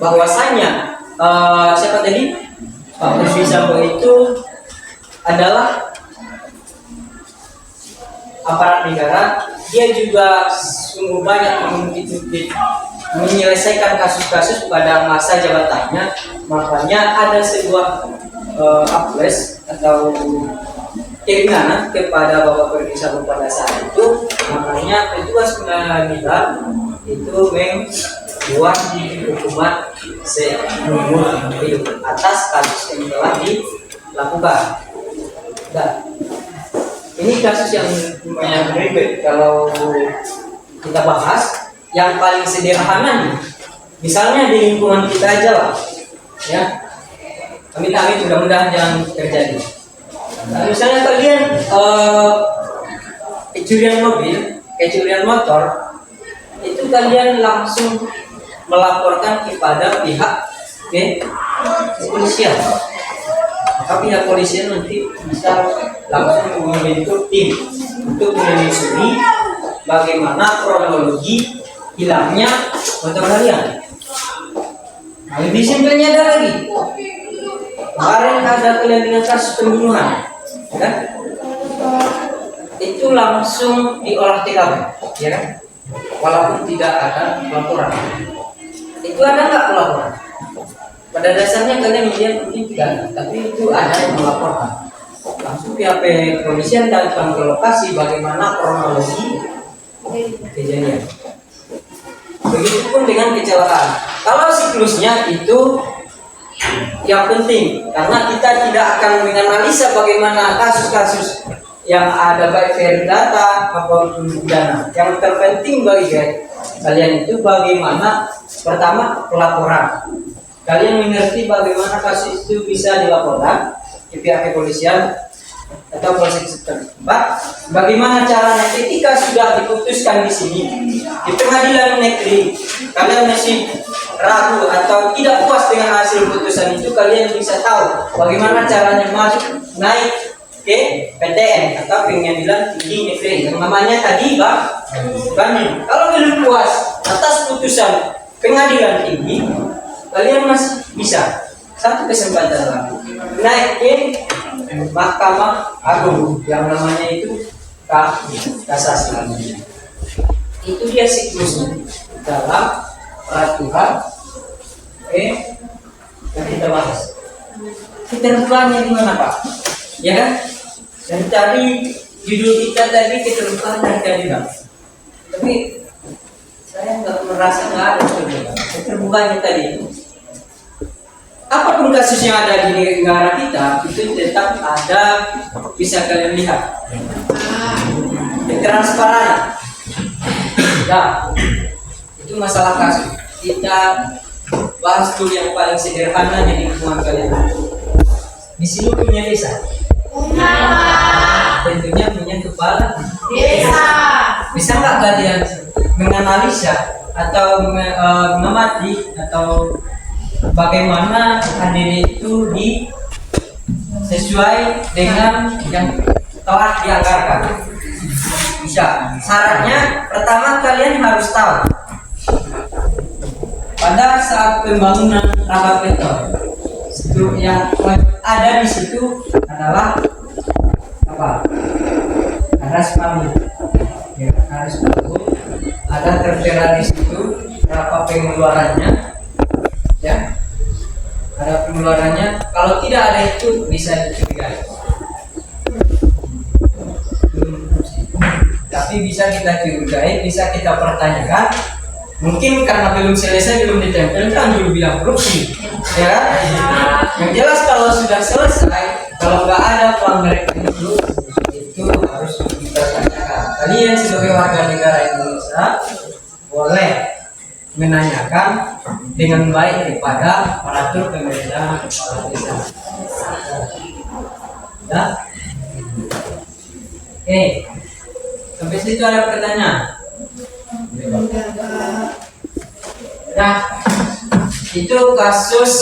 bahwasanya siapa tadi? Pak Ferdy Sambo itu adalah aparat negara. Dia juga sungguh banyak menyelesaikan kasus-kasus pada masa jabatannya. Makanya ada sebuah aples atau keringanan kepada Bapak Ferdy Sambo pada saat itu. Makanya petugas pengadilan itu membuat hukuman seumur hidup atas kasus yang telah dilakukan. Dan ini kasus yang lumayan ribet kalau kita bahas. Yang paling sederhana nih, misalnya di lingkungan kita aja lah, ya. Amit-amit mudah-mudahan jangan terjadi. Nah, misalnya kalian kecurian mobil, kecurian motor, itu kalian langsung melaporkan kepada pihak kepolisian. Maka pihak kepolisian nanti bisa langsung membentuk tim untuk menelusuri bagaimana kronologi hilangnya motor kalian. Nah, lebih simpelnya ada lagi. Kemarin ada kalian dengan kasus pembunuhan, kan? Itu langsung diolah TKP, ya kan? Walaupun tidak ada laporan. Itu ada nggak laporan? Pada dasarnya kalian melihat mungkin tidak ada, tapi itu ada yang melaporkan. Langsung pihak kepolisian datang ke lokasi bagaimana kronologi kejadian. Begitupun dengan kecelakaan. Kalau siklusnya itu yang penting, karena kita tidak akan menganalisa bagaimana kasus-kasus yang ada baik perdata maupun pidana. Yang terpenting bagi kalian itu bagaimana pertama pelaporan. Kalian mengerti bagaimana kasus itu bisa dilaporkan ke pihak kepolisian atau polsek setempat. Bagaimana caranya ketika sudah diputuskan di sini di pengadilan negeri, kalian masih ragu atau tidak puas dengan hasil putusan itu, kalian bisa tahu bagaimana caranya masuk naik ke PTN atau pengadilan tinggi negeri yang namanya tadi banding. Kalau belum puas atas putusan pengadilan tinggi, kalian masih bisa satu kesempatan lagi naik ke Mahkamah Agung yang namanya itu kasasi. Itu dia siklusnya dalam peraturan yang kita bahas. Keterbukaannya di mana, Pak? Ya kan? Dan tadi judul kita tadi keterbukaan dan keadilan. Tapi saya nggak merasa nggak ada keterbukaannya tadi. Apapun kasus yang ada di negara kita itu tetap ada, bisa kalian lihat transparan. Nah, itu masalah kasus. Kita bahas dulu yang paling sederhana di lingkungan kalian. Di sini punya desa. Tentunya punya kepala desa. Bisa nggak kalian menganalisa atau mengamati atau bagaimana HDD itu sesuai dengan yang telah dianggarkan? Bisa. Syaratnya pertama kalian harus tahu pada saat pembangunan Rabat Beton yang ada di situ adalah apa? Aras pamit. Ya, aras pamit ada tertera di situ berapa pengeluarannya, ya. Ada pengeluarannya. Kalau tidak ada itu bisa dicurigai. Tapi bisa kita curigai, bisa kita pertanyakan. Mungkin karena belum selesai, belum ditempelkan, dulu bilang korupsi, ya. Yang jelas kalau sudah selesai, kalau nggak ada pelanggaran itu harus kita tanyakan. Kalian sebagai warga negara Indonesia boleh menanyakan dengan baik kepada aparatur pemerintahan kepala desa. Ya. Sampai situ ada pertanyaan? Nah, itu kasus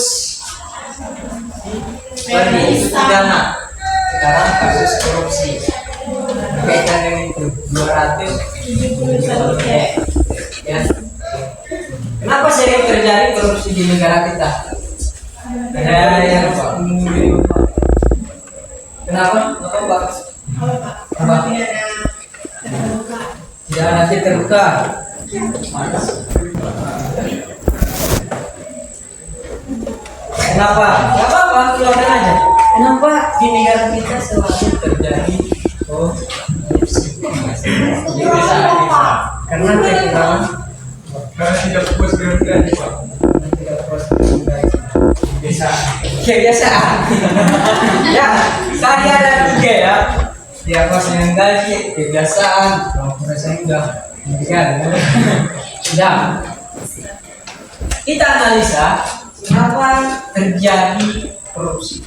pidana. Sekarang kasus korupsi berkaitan dengan itu 200 ya. Kenapa sering terjadi korupsi di negara kita? Ada yang kenapa? Apa? Tidak ada titik terbuka. Kenapa? Gak apa-apa, keluarkan aja. Kenapa di negara kita selalu terjadi korupsi? Karena kekurangan. Karena tidak puas dengan gaji, Pak. Tidak puas dengan Bisa. kebiasaan. Ya, tadi ada 3 ya. Tidak puas dengan gaji, kebiasaan. Kalau saya udah sudah. Kita analisa kenapa terjadi korupsi.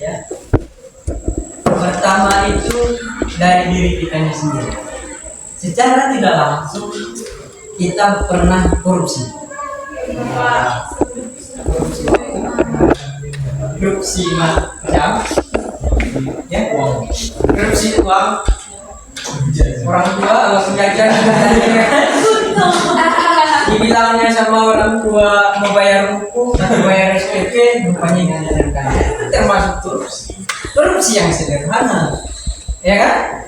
Ya. Pertama itu dari diri kita sendiri. Secara tidak langsung kita pernah korupsi. Korupsi macam ya uang. Korupsi uang. Orang tua langsung jajan. Dibilangnya sama orang tua mau bayar buku atau bayar SPP, rupanya dijajankan. Itu termasuk korupsi. Korupsi yang sederhana, ya kan?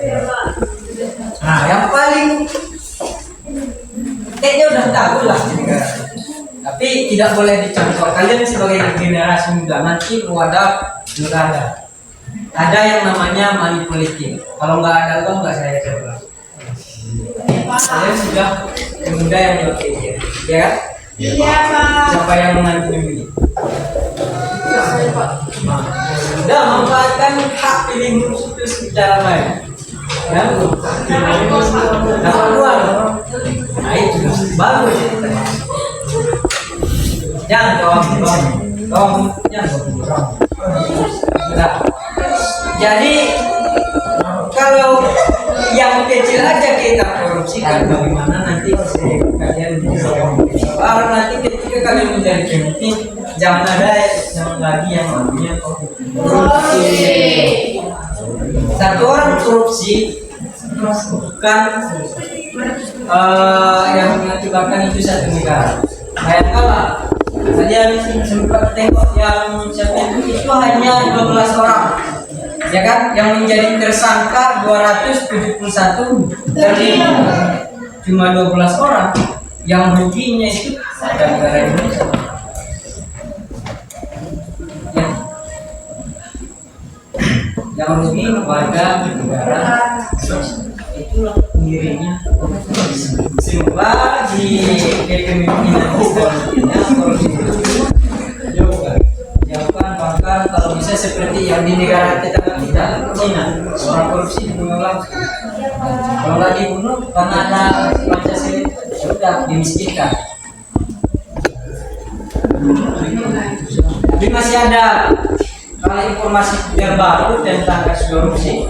Nah, yang paling kayaknya udah tahu lah di negara. Tapi tidak boleh dicontoh. Kalian sebagai generasi muda nanti wadah negara. Ada yang namanya money politik. Kalau nggak ada uang nggak saya coba. Kalian sudah muda yang berpikir, ya kan? Iya, Pak. Siapa yang menantu ini? Sudah memanfaatkan hak pilihmu itu secara baik. Ya, dapat uang. Nah itu bagus. Jangan kawan, jangan. Nah, jadi kalau yang kecil aja kita korupsikan, bagaimana nanti kalian bisa orang nanti ketika kalian menjadi pemimpin, jangan lagi yang namanya korupsi. Satu orang korupsi bukan yang mengakibatkan itu satu negara. Bayangkanlah kalian sempat tengok yang itu hanya 12 orang, ya kan, yang menjadi tersangka 271 dari cuma 12 orang, yang ruginya itu ada negara Indonesia. Ya. Yang rugi warga negara, itulah pendirinya. Semoga di kepemimpinan historinya korupsi jangan bahkan kalau bisa seperti yang di negara tetangga kita Cina, orang korupsi dibunuh langsung. Kalau nggak dibunuh karena ada Pancasila sudah dimiskinkan. Tapi masih ada kalau informasi terbaru tentang kasus korupsi,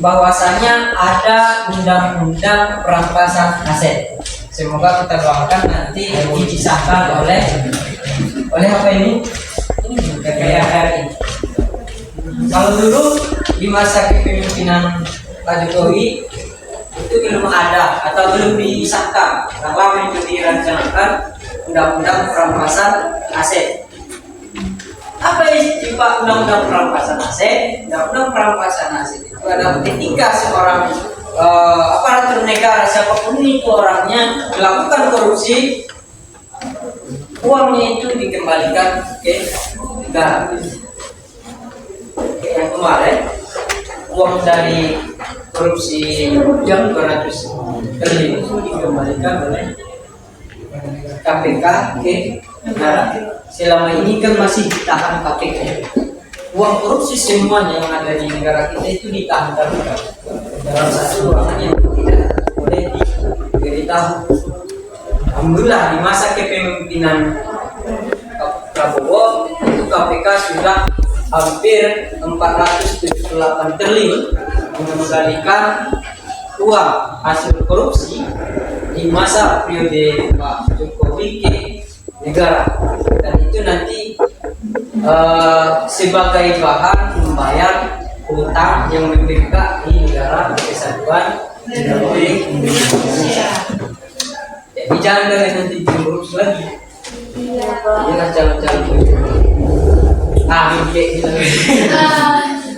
bahwasanya ada undang-undang perampasan aset. Semoga kita doakan nanti disahkan oleh apa ini? DPR RI. Kalau dulu di masa kepemimpinan Pak Jokowi itu belum ada atau belum disahkan, lama itu dirancangkan undang-undang perampasan aset. Apa isi Pak undang-undang perampasan aset? Undang-undang perampasan aset itu adalah ketika seorang aparatur negara siapapun itu orangnya melakukan korupsi, uangnya itu dikembalikan ke negara. Yang kemarin uang dari korupsi yang 200 triliun itu dikembalikan oleh KPK ke negara. Selama ini kan masih ditahan KPK. Uang korupsi semuanya yang ada di negara kita itu ditahan KPK dalam satu ruangan yang tidak boleh diberitahu. Alhamdulillah di masa kepemimpinan Prabowo itu KPK sudah hampir 478 triliun mengembalikan uang hasil korupsi di masa periode Pak Jokowi ke negara, dan itu nanti sebagai bahan membayar hutang yang membengkak di negara kesatuan Republik Indonesia. Jadi jangan dari nanti korupsi lagi. Jangan jalan-jalan.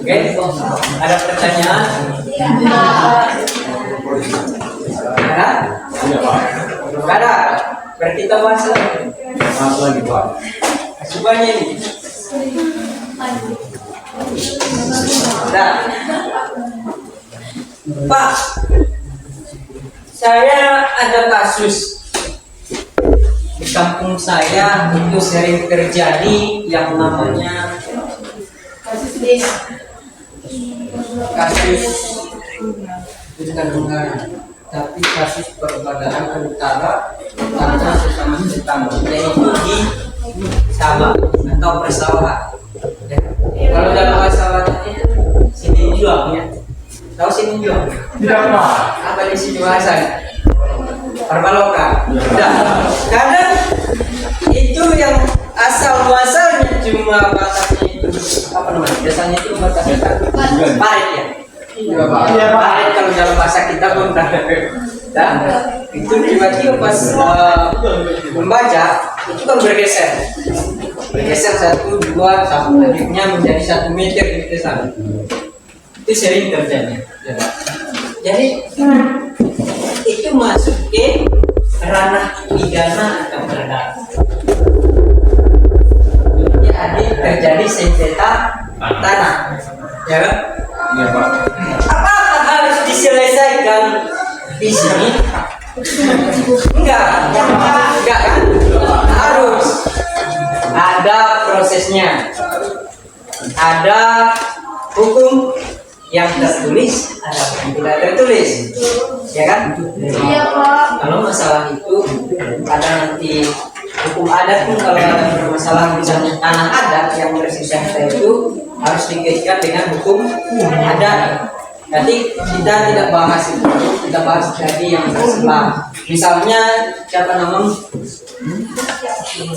Oke, ada pertanyaan? Ada? Berarti kita bahas lagi, Pak. Asubannya ini. Nah, Pak, saya ada kasus di kampung saya itu sering terjadi yang namanya kasus bukan negara, tapi kasus perbedaan antara sesama tetangga, yaitu di sawah atau persawahan. Ya. Kalau dalam bahasa Batak itu sini jual ya. Tahu sini jual? Tidak Pak. Apa di sini bahasa? Perbaloka. Nah, karena itu yang asal muasalnya cuma Bataknya itu apa namanya? Biasanya itu Bataknya parit ya. Iya Pak. Parit kalau dalam bahasa kita pun dan itu tiba-tiba pas membaca itu kan bergeser 1, 2 sampai akhirnya menjadi 1 meter gitu sana. Itu sering terjadi. Jadi itu masuk ke ranah pidana atau perdata. Jadi terjadi sengketa tanah, ya kan? Iya Pak. Apakah harus diselesaikan di sini? Enggak kan? Harus ada prosesnya, ada hukum yang tertulis, ada yang tidak tertulis, ya kan? Iya, Pak. Kalau masalah itu ada nanti hukum adat pun kalau ada masalah misalnya tanah adat yang bersisa itu harus dikaitkan dengan hukum adat. Nanti kita tidak bahas itu, kita bahas dari yang sebelah. Misalnya siapa namanya?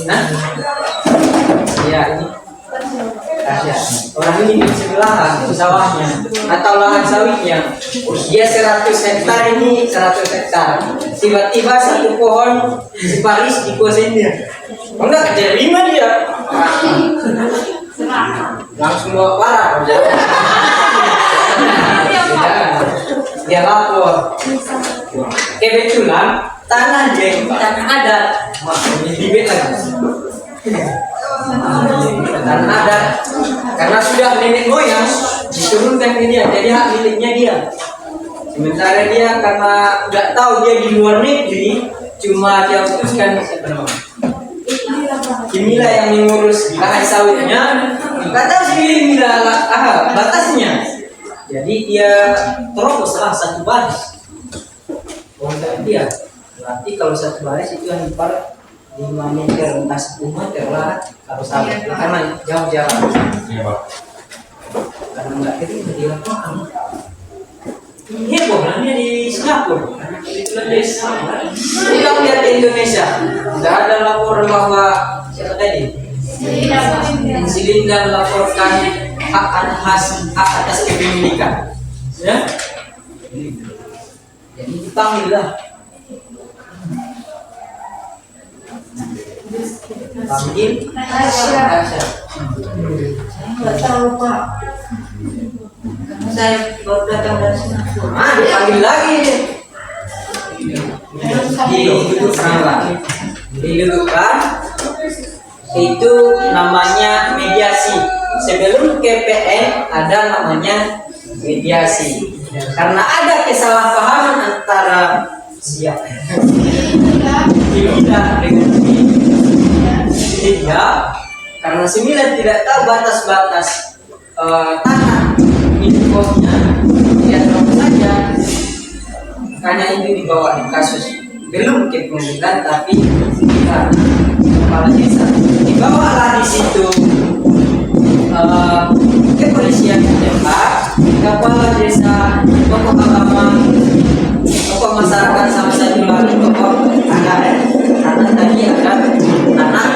Nah, ya ini. Ya. Orang ini di sebelah sawahnya atau lahan sawitnya, dia 100 hektar ini 100 hektar. Tiba-tiba satu pohon siparis dikuasain dia. Enggak terima dia. Langsung bawa parah. Dia lapor. Kebetulan tanah dia tanah adat, dibet lagi. Tanah adat karena sudah nenek moyang diturunkan ke dia, jadi hak miliknya dia. Sementara dia karena nggak tahu dia di luar negeri, cuma dia putuskan siapa namanya? Kimila yang mengurus lahan sawitnya, kata si Mila batasnya. Jadi dia terobos salah satu baris. Untuk dia, berarti kalau satu baris itu yang per 5 meter, entah 10 meter lah harus ada, karena jauh jarak. Iya Pak. Karena nggak terima dia paham. Heboh lah dia di Singapura, kebetulan dia di Singapura. Pulang dia di Indonesia, nggak ada laporan bahwa siapa tadi? Silinda melaporkan hak atas kepemilikan, ya? Jadi dipanggil lah. Panggil Tasya. Nggak tahu, Pak. saya baru datang dari Singapura. Dipanggil lagi. Didudukkan lagi. Didudukkan. Itu namanya mediasi. Sebelum KPN ada namanya mediasi. Karena ada kesalahpahaman antara siapa? Tidak, karena sembilan tidak tahu batas-batas tanah infonya, dia tahu saja. Makanya itu dibawa di kasus belum ke pengadilan, tapi karena kepala desa dibawalah di situ kepolisian setempat, kepala desa, tokoh agama, tokoh masyarakat, sama satu lagi tokoh adat. Karena tadi ada tanah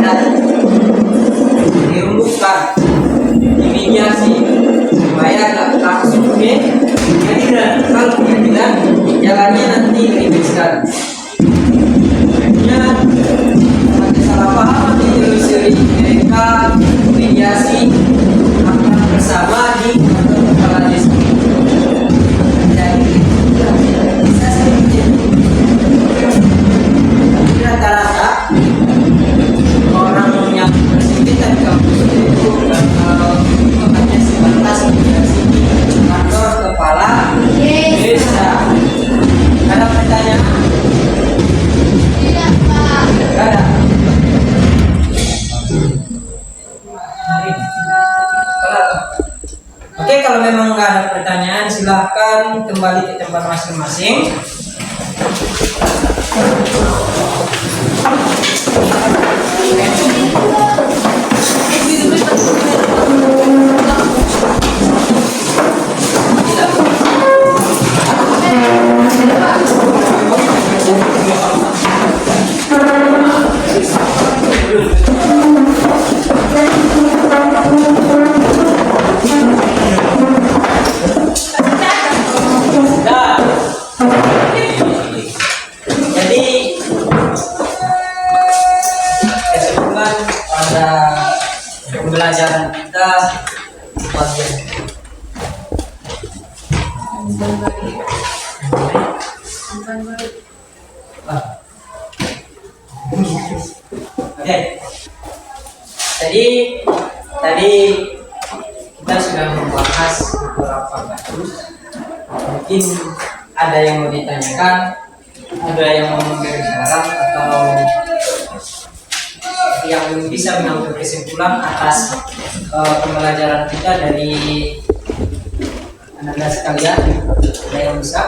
adat dirumbukan, dimediasi supaya nggak langsung ke pengadilan. Kalau pengadilan jalannya nanti ribet sekali. Akhirnya ada salah paham ditelusuri, mereka mediasi akan bersama di kantor kepala desa. Jadi bisa sedikit rata-rata orang yang bersengketa di kampus itu hanya sebatas mediasi di kantor kepala desa. Ada pertanyaan? Tidak, Pak. Tidak ada. Oke, kalau memang nggak ada pertanyaan, silahkan kembali ke tempat masing-masing. Jadi kesimpulan pada pembelajaran kita bagian Oke. Tadi kita sudah membahas beberapa kasus. Mungkin ada yang mau ditanyakan, ada yang mau memberi saran atau yang bisa mengambil kesimpulan atas pembelajaran kita dari anak-anak sekalian. Ada yang bisa?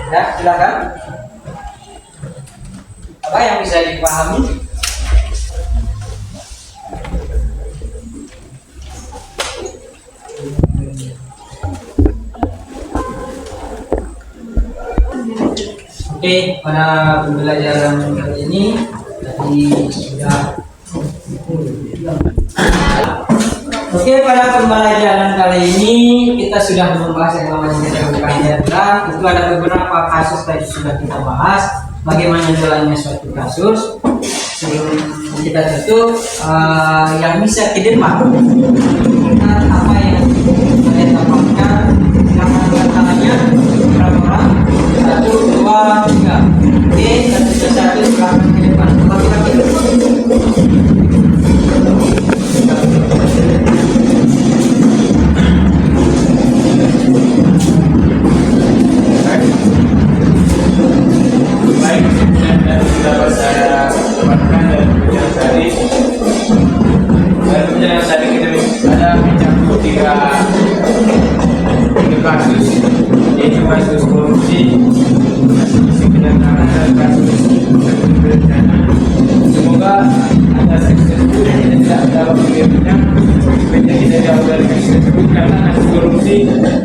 Ya, silakan. Apa yang bisa dipahami? Oke, pada pembelajaran kali ini tadi sudah. Oke, pada pembelajaran kali ini kita sudah membahas yang namanya keterbukaan data. Itu ada beberapa kasus tadi sudah kita bahas. Bagaimana jalannya suatu kasus. Sebelum kita tutup, yang bisa ke depan apa yang kalian dapatkan, silakan tangannya berapa orang? 1, 2, 3. Oke, satu silakan ke depan. Laki-laki. Baik, dan dapat saya dapatkan dari pembelajaran tadi. Dari pembelajaran tadi kita ada mencakup tiga kasus, yaitu kasus korupsi, kasus pendanaan, dan kasus berencana. Semoga ada sukses tersebut dan kita tidak dapat mengirimnya. Sebenarnya kita jauh dari kasus tersebut karena kasus korupsi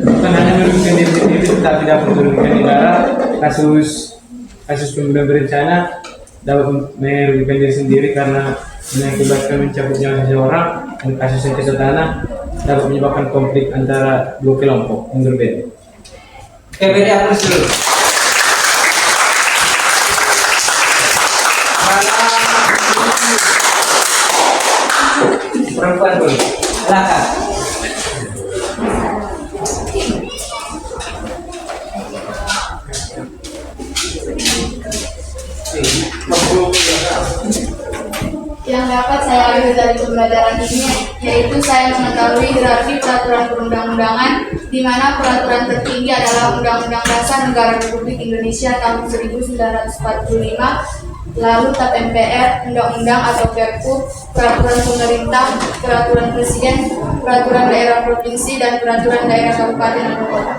bukan hanya merugikan diri sendiri, tetapi dapat merugikan negara. Kasus pembunuhan berencana dapat merugikan diri sendiri karena mengakibatkan mencabut nyawa seseorang, dan kasus sengketa tanah dapat menyebabkan konflik antara dua kelompok yang berbeda. Oke, beri aplaus dulu. Karena perempuan boleh. Silakan. Yang dapat saya ambil dari pembelajaran ini yaitu saya mengetahui hierarki peraturan perundang-undangan, di mana peraturan tertinggi adalah Undang-Undang Dasar Negara Republik Indonesia tahun 1945, lalu TAP MPR, Undang-Undang atau Perpu, peraturan pemerintah, peraturan presiden, peraturan daerah provinsi, dan peraturan daerah kabupaten atau kota.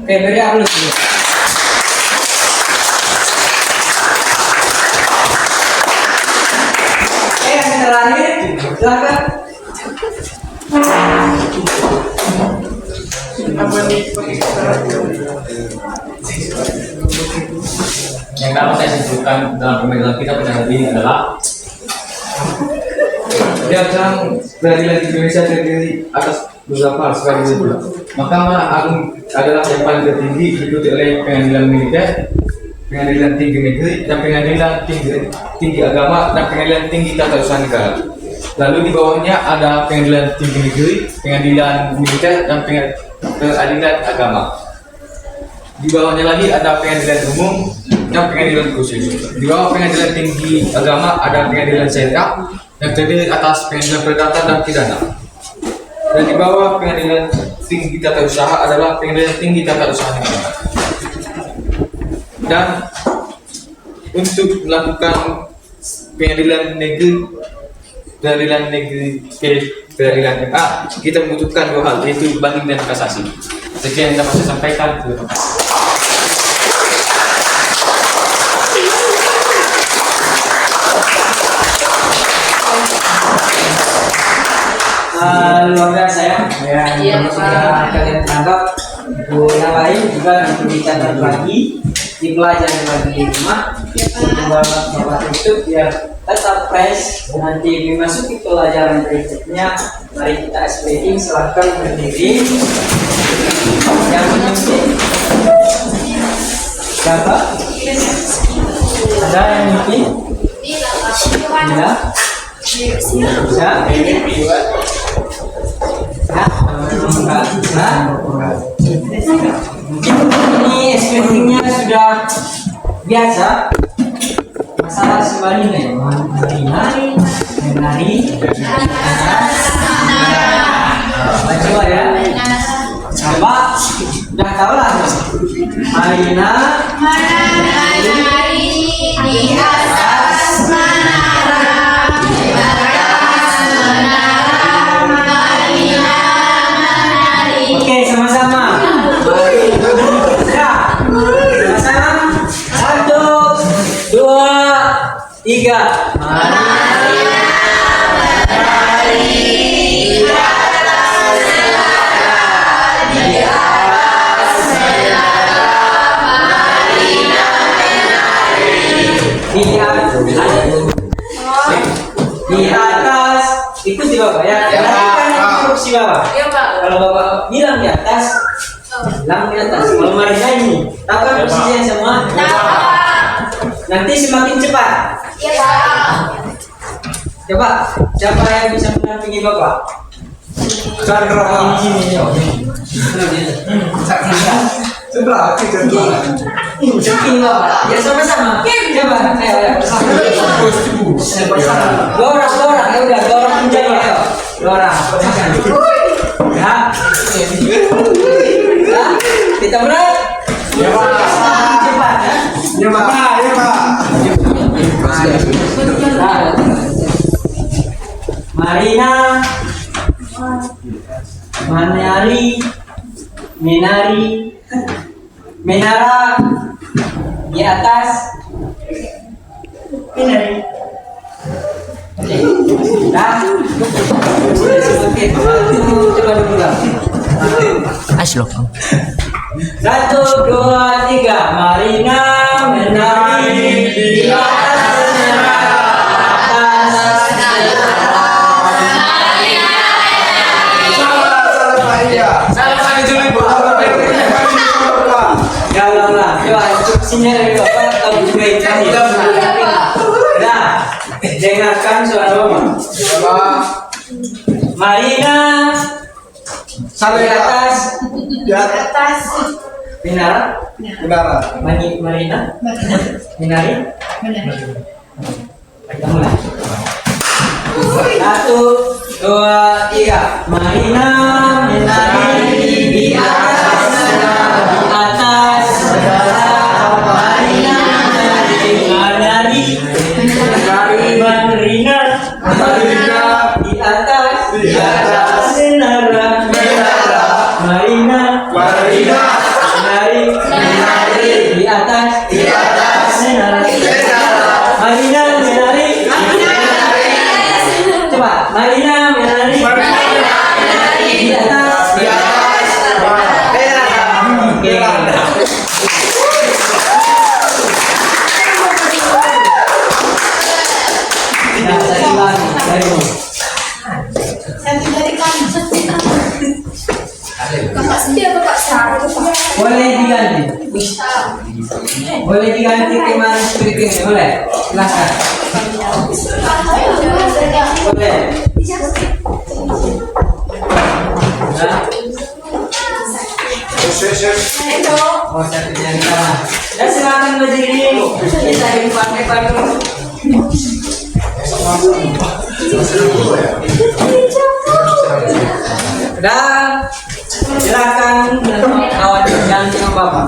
Oke, beri aplaus dulu. Yang terakhir, silakan. Yang dapat saya simpulkan dalam pemeriksaan kita pada hari ini adalah Jaksa Peradilan Indonesia terdiri atas beberapa hal sebagai berikut. Mahkamah Agung adalah yang paling tertinggi, diikuti oleh Pengadilan Militer, Pengadilan Tinggi Negeri, dan Pengadilan Tinggi Agama, dan Pengadilan Tinggi Tata Usaha Negara. Lalu di bawahnya ada Pengadilan Tinggi Negeri, Pengadilan Militer, dan Pengadilan Agama. Di bawahnya lagi ada Pengadilan Umum dan Pengadilan Khusus. Di bawah Pengadilan Tinggi Agama ada Pengadilan Syariah yang terdiri atas Pengadilan Perdata dan Pidana. Dan di bawah Pengadilan Tinggi Tata Usaha adalah Pengadilan Tinggi Tata Usaha Negara. Dan untuk melakukan Pengadilan Negeri ke Pengadilan MA, kita membutuhkan dua hal, yaitu banding dan kasasi. Sekian yang dapat saya sampaikan. Terima kasih. Luar biasa ya. Yang sudah kalian tangkap. Yang lain juga nanti dicatat lagi, dipelajari lagi di rumah. Bapak tutup biar tetap fresh. Nanti memasuki pelajaran berikutnya. Mari kita speaking. Silahkan berdiri. Yang menyuntik. Siapa? Ada yang menyuntik? Tidak. Bisa? Ini speakingnya sudah biasa. Masalah sebaliknya ya, menari, coba ya. Coba, udah tahu lah. Marina, menari di atas menara. Oke, sama-sama. Ya, sama-sama. 1, 2, 3. Di atas itu di bawah ya. Si bawah. Iya, Pak. Kalau bapak bilang di atas, bilang di atas. Kalau Marina ini, tahu kan posisinya semua? Nanti semakin cepat. Iya, Pak. Coba, siapa yang bisa mendampingi bapak? Chandra. Mungkin bapak. Ya sama-sama. Coba, ayo. Dorang. Ya udah, dorang menjadi ayo. Dorang. Ya. Kita mulai. Ya, Pak. Cepat ya. Ya, Pak. Ya, Pak. Marina, Manari, Menari, Menara, di atas, Menari. Oke, nah, coba dulu lah. Aslok. 1, 2, 3. Marina, menari di atas menara. Sini bapak tahu juga ini. Nah, dengarkan suara bapak. Marina sampai atas. Atas. Minara. Marina. Minari. Kita mulai. 1, 2, 3. Marina, Minari, di atas, di atas, Marina, Minari, Marina, di atas, Minara, Marina, Minari, di atas, Minara, Marina, Minari. Coba, Marina, Minari, di atas, Oke. Nah, dari lagi, darimu. Satu dari kamu. Kakak sendiri atau Kak Sarah? Boleh diganti. Boleh diganti ke mana seperti ini, boleh? Silakan. Boleh. Nah. Oh, satu yang salah. Ya silakan berdiri. Kita yang pakai payung. Dan silakan kawan yang dengan Bapak.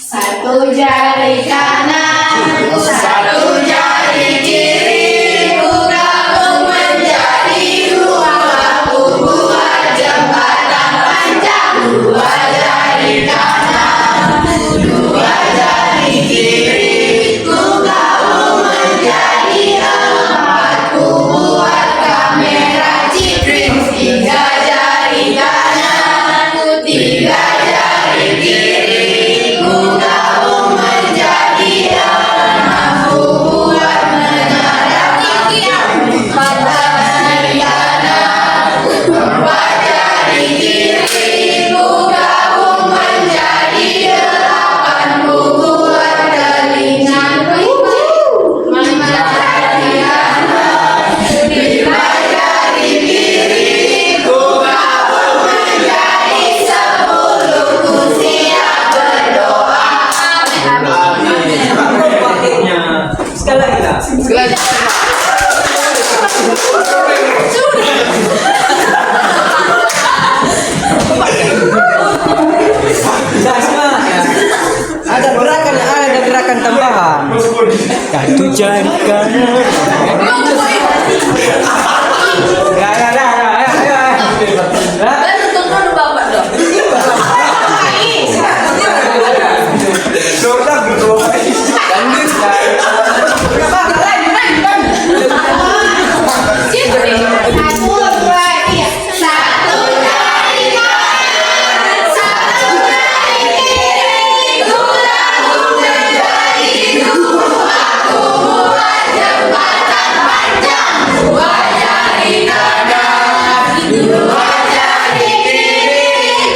Satu jari kanan, satu jari kiri, ku gabung menjadi dua, ku buat jembatan panjang. Dua jari kanan, dua jari kiri, ku gabung menjadi empat, ku buat kamera cipring. Tiga jari kanan, tiga jari kiri, ku gabung menjadi enam, ku buat menara pikiran. Empat jari kanan, empat jari kiri, ku gabung menjadi delapan, ku buat telinga kucing. Lima jari kanan, lima jari kiri, ku gabung menjadi 10, ku siap berdoa. Pakainya sekali lagi lah. Sudah semua ya. Ada gerakan tambahan. Satu jari kanan. Satu, dua, tiga. Satu jari kanan, satu jari kiri, ku gabung menjadi dua, ku buat jembatan panjang. Dua jari kanan, dua jari kiri,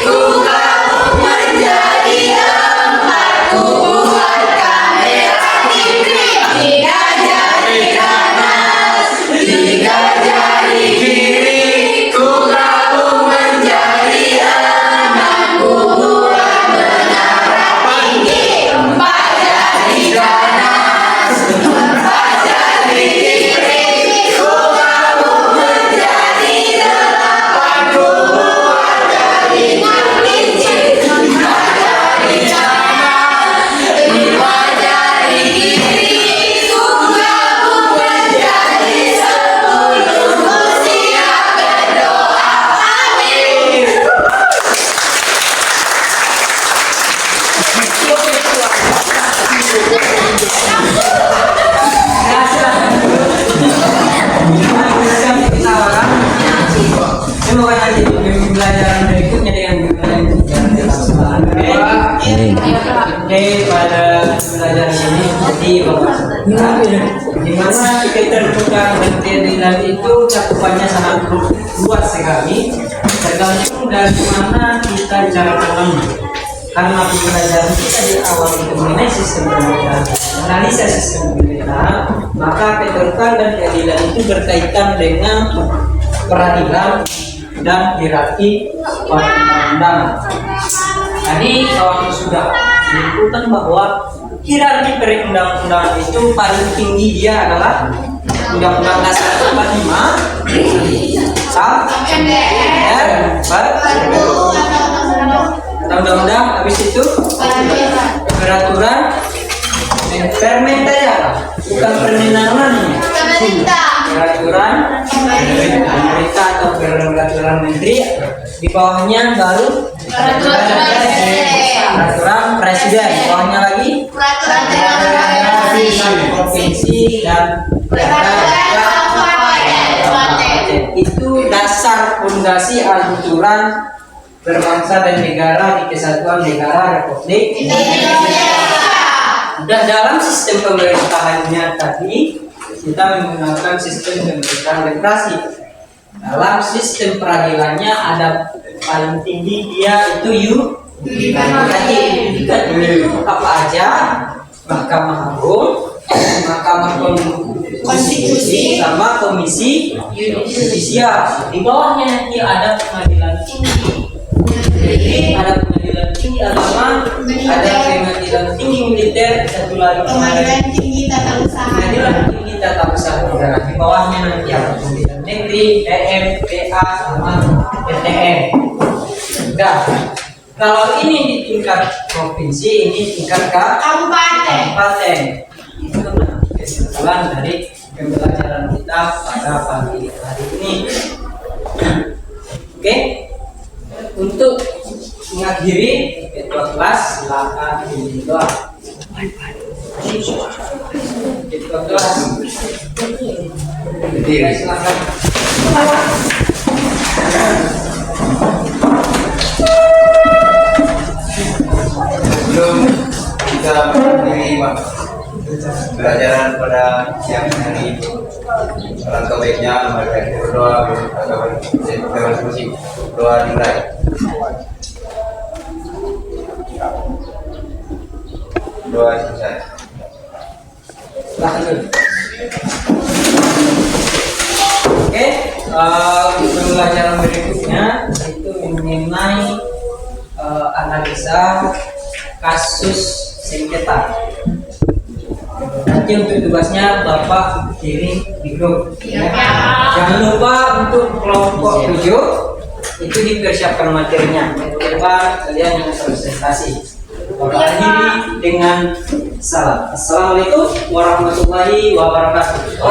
ku gabung menjadi empat, ku buat kamera cipring. Tiga jari kanan, tiga jari kiri, ku gabung menjadi enam, ku buat menara tinggi. Empat jari kanan, empat jari kiri, ku gabung menjadi delapan, ku buat telinga kelinci. Lima jari kanan, lima jari kiri, ku gabung menjadi 10, ku siap berdoa. Amin. Semoga nanti pembelajaran berikutnya dengan pembelajaran Oke, pada pembelajaran ini jadi di mana keterbukaan material itu cakupannya sangat luas sekali, tergantung dari mana kita cara tanamnya. karena pembelajaran kita di awal itu mengenai sistem pemerintahan, analisa sistem pemerintahan, maka keterbukaan dan keadilan itu berkaitan dengan peradilan dan hierarki perundang-undangan. Tadi kawan sudah menyebutkan bahwa hierarki perundang-undangan itu paling tinggi dia adalah Undang-Undang Dasar 45 Undang-Undang habis itu peraturan permenda ya, bukan permenangan, peraturan pemerintah atau peraturan menteri, di bawahnya baru peraturan presiden, di bawahnya lagi provinsi dan itu dasar fondasi aturan berbangsa dan negara di Kesatuan Negara Republik Indonesia. Dan dalam sistem pemerintahannya tadi kita menggunakan sistem pemerintahan demokrasi. Dalam sistem peradilannya ada paling tinggi dia itu yudikatif. Apa aja? Mahkamah Agung, Mahkamah Konstitusi, sama Komisi Yudisial. Di bawahnya nanti ada pengadilan tinggi. Jadi ada pengadilan tinggi agama, ada pengadilan tinggi militer, satu lagi Pengadilan Tinggi Tata Usaha. pengadilan tinggi tata usaha negara. Di bawahnya nanti ada pengadilan negeri, PM, PA, sama PTN. Nah, kalau ini di tingkat provinsi, ini tingkat kabupaten. Itu kesimpulan dari pembelajaran kita pada pagi hari ini. Oke, untuk mengakhiri ketua kelas silakan berdoa. Ketua kelas, silakan. Sebelum kita menerima pelajaran pada siang hari ini, alangkah baiknya mari kita berdoa dengan musik. Doa dimulai. Doa selesai. Oke, pembelajaran berikutnya itu mengenai analisa kasus sengketa. Nanti untuk tugasnya Bapak kirim di grup. Jangan lupa untuk kelompok 7 itu dipersiapkan materinya. Coba kalian yang presentasi. Bapak akhiri dengan salam. Assalamualaikum warahmatullahi wabarakatuh.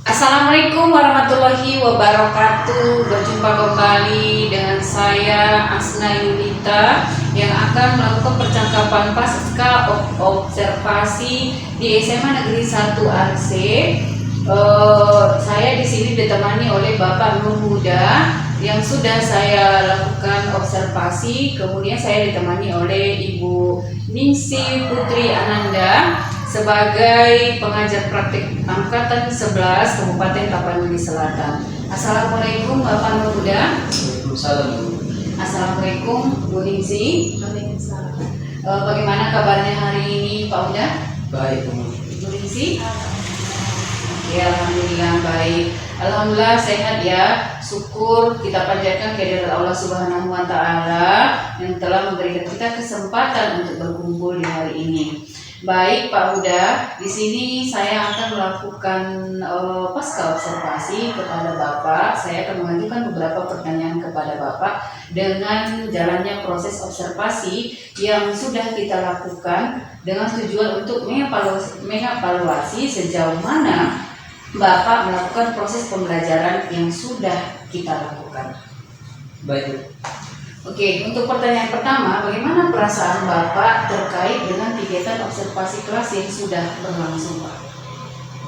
Assalamualaikum warahmatullahi wabarakatuh. Berjumpa kembali dengan saya Asna Yulita yang akan melakukan percakapan pasca observasi di SMA Negeri 1 RC. Saya di sini ditemani oleh Bapak Nur Huda yang sudah saya lakukan observasi. Kemudian saya ditemani oleh Ibu Ningsi Putri Ananda sebagai pengajar praktik angkatan 11 Kabupaten Tapanuli Selatan. Assalamualaikum Bapak Nur Huda. Assalamualaikum Bu Ningsi. Bagaimana kabarnya hari ini Pak Huda? Baik, Bu Ningsi. Ya, alhamdulillah baik. Alhamdulillah sehat ya. Syukur kita panjatkan kehadirat Allah Subhanahu wa taala yang telah memberikan kita kesempatan untuk berkumpul di hari ini. Baik Pak Huda, di sini saya akan melakukan pasca observasi kepada Bapak. Saya akan mengajukan beberapa pertanyaan kepada Bapak dengan jalannya proses observasi yang sudah kita lakukan dengan tujuan untuk mengevaluasi sejauh mana Bapak melakukan proses pembelajaran yang sudah kita lakukan. baik. Oke, untuk pertanyaan pertama, bagaimana perasaan Bapak terkait dengan kegiatan observasi kelas yang sudah berlangsung, Pak?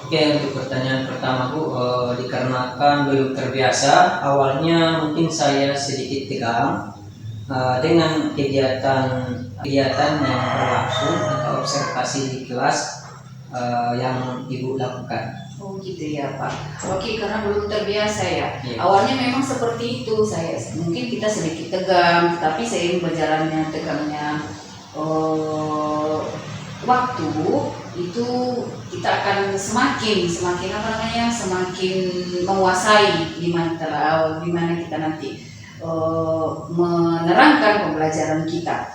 Oke, untuk pertanyaan pertama Bu, dikarenakan belum terbiasa, awalnya mungkin saya sedikit tegang dengan kegiatan yang berlangsung atau observasi di kelas yang Ibu lakukan. Oh gitu ya Pak. Oke, karena belum terbiasa ya. Iya. Awalnya memang seperti itu, mungkin kita sedikit tegang, tapi seiring berjalannya tegangnya waktu itu kita akan semakin menguasai di mana kita nanti menerangkan pembelajaran kita.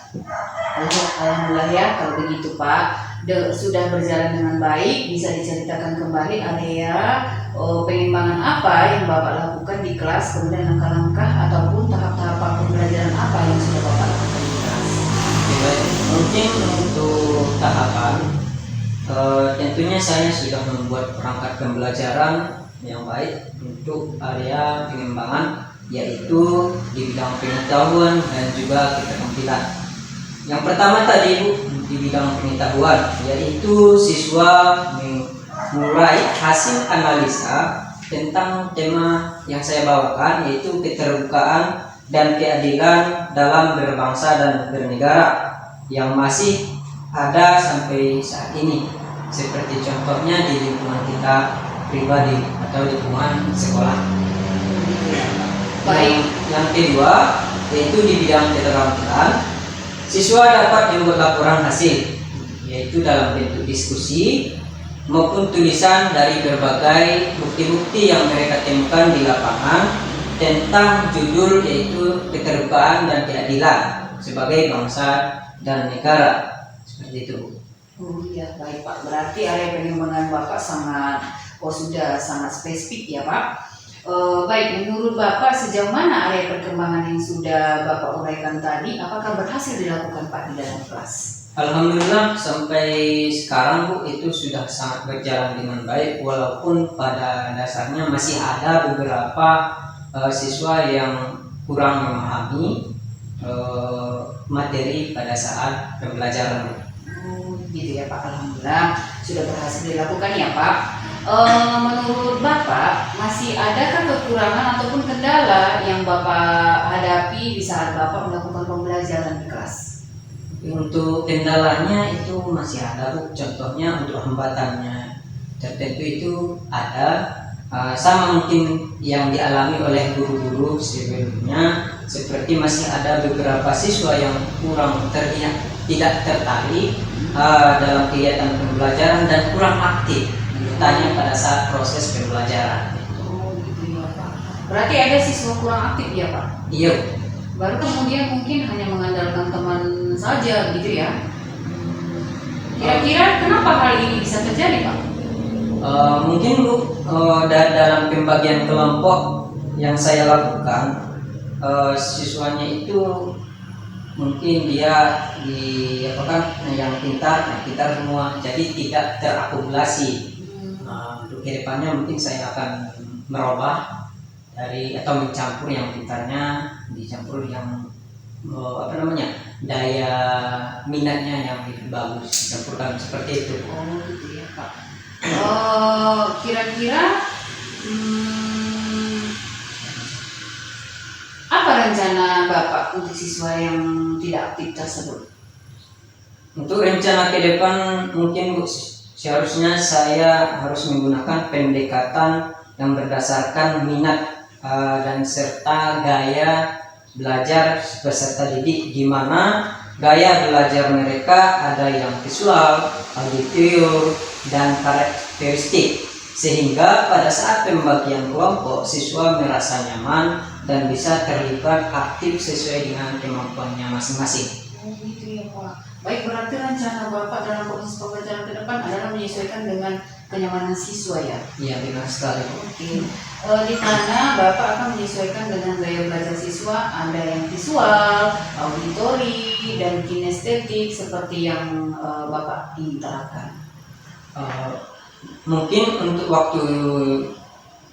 Alhamdulillah ya kalau begitu Pak. Sudah berjalan dengan baik, bisa diceritakan kembali area pengembangan apa yang Bapak lakukan di kelas, kemudian langkah-langkah ataupun tahap-tahap pembelajaran apa yang sudah Bapak lakukan di kelas. Mungkin untuk tahapan, tentunya saya sudah membuat perangkat pembelajaran yang baik untuk area pengembangan, yaitu di bidang pengetahuan dan juga keterampilan. Yang pertama tadi Bu, di bidang pengetahuan, yaitu siswa mengurai hasil analisa tentang tema yang saya bawakan, yaitu keterbukaan dan keadilan dalam berbangsa dan bernegara yang masih ada sampai saat ini, seperti contohnya di lingkungan kita pribadi atau lingkungan sekolah. Baik. Yang kedua, yaitu di bidang keterampilan, siswa dapat membuat laporan hasil, yaitu dalam bentuk diskusi maupun tulisan dari berbagai bukti-bukti yang mereka temukan di lapangan tentang judul yaitu keterbukaan dan keadilan sebagai bangsa dan negara, seperti itu. Oh iya baik Pak, berarti area pengembangan Bapak sudah sangat spesifik ya Pak. Baik, menurut Bapak sejauh mana area perkembangan yang sudah Bapak uraikan tadi, apakah berhasil dilakukan Pak di dalam kelas? Alhamdulillah sampai sekarang Bu, itu sudah sangat berjalan dengan baik, walaupun pada dasarnya masih ada beberapa siswa yang kurang memahami materi pada saat pembelajaran. Oh gitu ya Pak, alhamdulillah sudah berhasil dilakukan ya Pak. Menurut Bapak masih adakah kekurangan ataupun kendala yang Bapak hadapi di saat Bapak melakukan pembelajaran di kelas? Untuk kendalanya itu masih ada Bu, contohnya untuk hambatannya tertentu itu ada, sama mungkin yang dialami oleh guru-guru sebelumnya, seperti masih ada beberapa siswa yang kurang terlihat tidak tertarik dalam kegiatan pembelajaran dan kurang aktif tanya pada saat proses pembelajaran. Oh gitu ya Pak. Berarti ada siswa kurang aktif ya Pak? Iya. Baru kemudian mungkin hanya mengandalkan teman saja gitu ya? Kira-kira kenapa hal ini bisa terjadi Pak? Mungkin Bu, dalam pembagian kelompok yang saya lakukan, siswanya itu mungkin dia yang pintar semua, jadi tidak terakumulasi. Untuk kedepannya mungkin saya akan merubah atau mencampur yang pintarnya dicampur yang daya minatnya yang lebih bagus, dicampurkan seperti itu. Oh gitu ya Pak. Kira-kira apa rencana Bapak untuk siswa yang tidak aktif tersebut? Untuk rencana ke depan mungkin Bu, seharusnya saya harus menggunakan pendekatan yang berdasarkan minat dan serta gaya belajar peserta didik, di mana gaya belajar mereka ada yang visual, auditor, dan karakteristik, sehingga pada saat pembagian kelompok siswa merasa nyaman dan bisa terlibat aktif sesuai dengan kemampuannya masing-masing. Oh gitu ya Pak. Baik, berarti rencana Bapak dalam proses pembelajaran ke depan adalah menyesuaikan dengan kenyamanan siswa ya? Iya, benar sekali. Oke. Di mana Bapak akan menyesuaikan dengan gaya belajar siswa, ada yang visual, auditori, dan kinestetik seperti yang Bapak ingin terapkan. Mungkin untuk waktu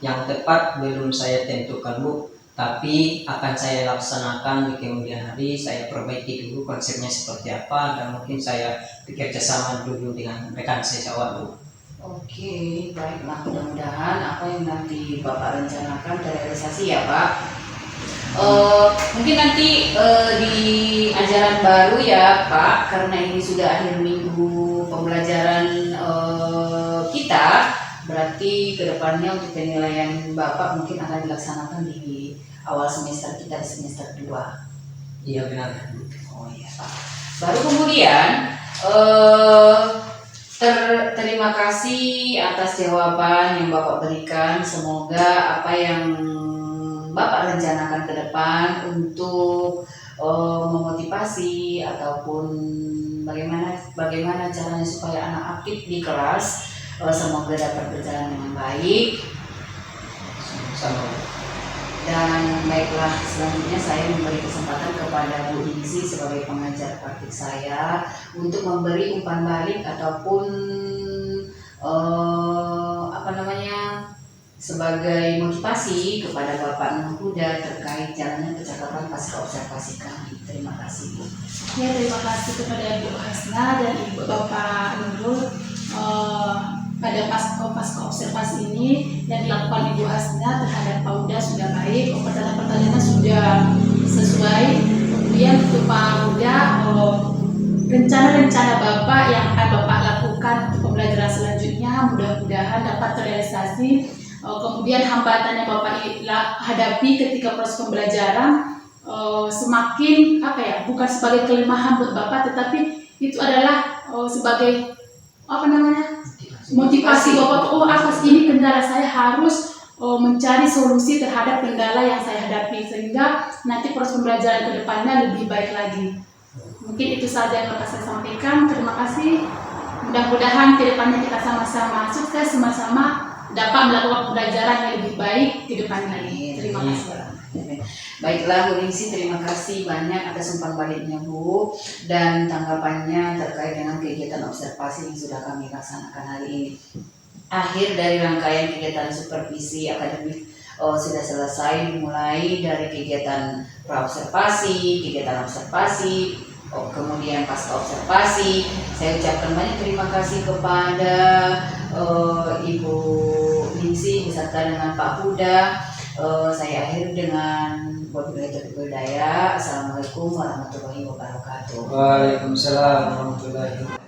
yang tepat belum saya tentukan Bu, tapi akan saya laksanakan di kemudian hari. Saya perbaiki dulu konsepnya seperti apa, dan mungkin saya bekerja sama dulu dengan rekan saya Bu. Oke, baiklah, mudah-mudahan apa yang nanti Bapak rencanakan terrealisasi ya Pak. Mungkin nanti di ajaran baru ya Pak, karena ini sudah akhir minggu pembelajaran kita, berarti kedepannya untuk penilaian Bapak mungkin akan dilaksanakan di awal semester kita, di semester 2. Iya benar. Oh iya Pak. Baru kemudian terima kasih atas jawaban yang Bapak berikan. Semoga apa yang Bapak rencanakan ke depan untuk memotivasi ataupun bagaimana caranya supaya anak aktif di kelas, semoga dapat berjalan dengan baik. Sama. Dan baiklah, selanjutnya saya memberi kesempatan kepada Bu Ningsi sebagai pengajar praktik saya untuk memberi umpan balik ataupun sebagai motivasi kepada Bapak anak muda terkait jalannya percakapan pasca observasi kami. Terima kasih Bu. Ya, terima kasih kepada Ibu Hasna dan Ibu Bapak Nurul. Pada pasca observasi ini yang dilakukan Ibu Hasna terhadap Pak Huda sudah baik, pertanyaan-pertanyaannya sudah sesuai. Kemudian untuk Pak Huda, rencana-rencana Bapak yang akan Bapak lakukan untuk pembelajaran selanjutnya mudah-mudahan dapat terrealisasi. Kemudian hambatan yang Bapak hadapi ketika proses pembelajaran semakin bukan sebagai kelemahan buat Bapak, tetapi itu adalah sebagai motivasi Bapak. Ini kendala saya, harus mencari solusi terhadap kendala yang saya hadapi, sehingga nanti proses pembelajaran ke depannya lebih baik lagi. Mungkin itu saja yang dapat saya sampaikan. Terima kasih. Mudah-mudahan ke depannya kita sama-sama sukses, sama-sama dapat melakukan pembelajaran yang lebih baik ke depannya lagi. Terima kasih. Baiklah Bu Ningsi, terima kasih banyak atas umpan baliknya Bu dan tanggapannya terkait dengan kegiatan observasi yang sudah kami laksanakan hari ini. Akhir dari rangkaian kegiatan supervisi akademik sudah selesai, dimulai dari kegiatan praobservasi, kegiatan observasi, kemudian pasca observasi. Saya ucapkan banyak terima kasih kepada Ibu Ningsi beserta dengan Pak Huda. Saya akhiri dengan wabillahi taufiq wal hidayah. Assalamualaikum warahmatullahi wabarakatuh. Waalaikumsalam warahmatullahi wabarakatuh.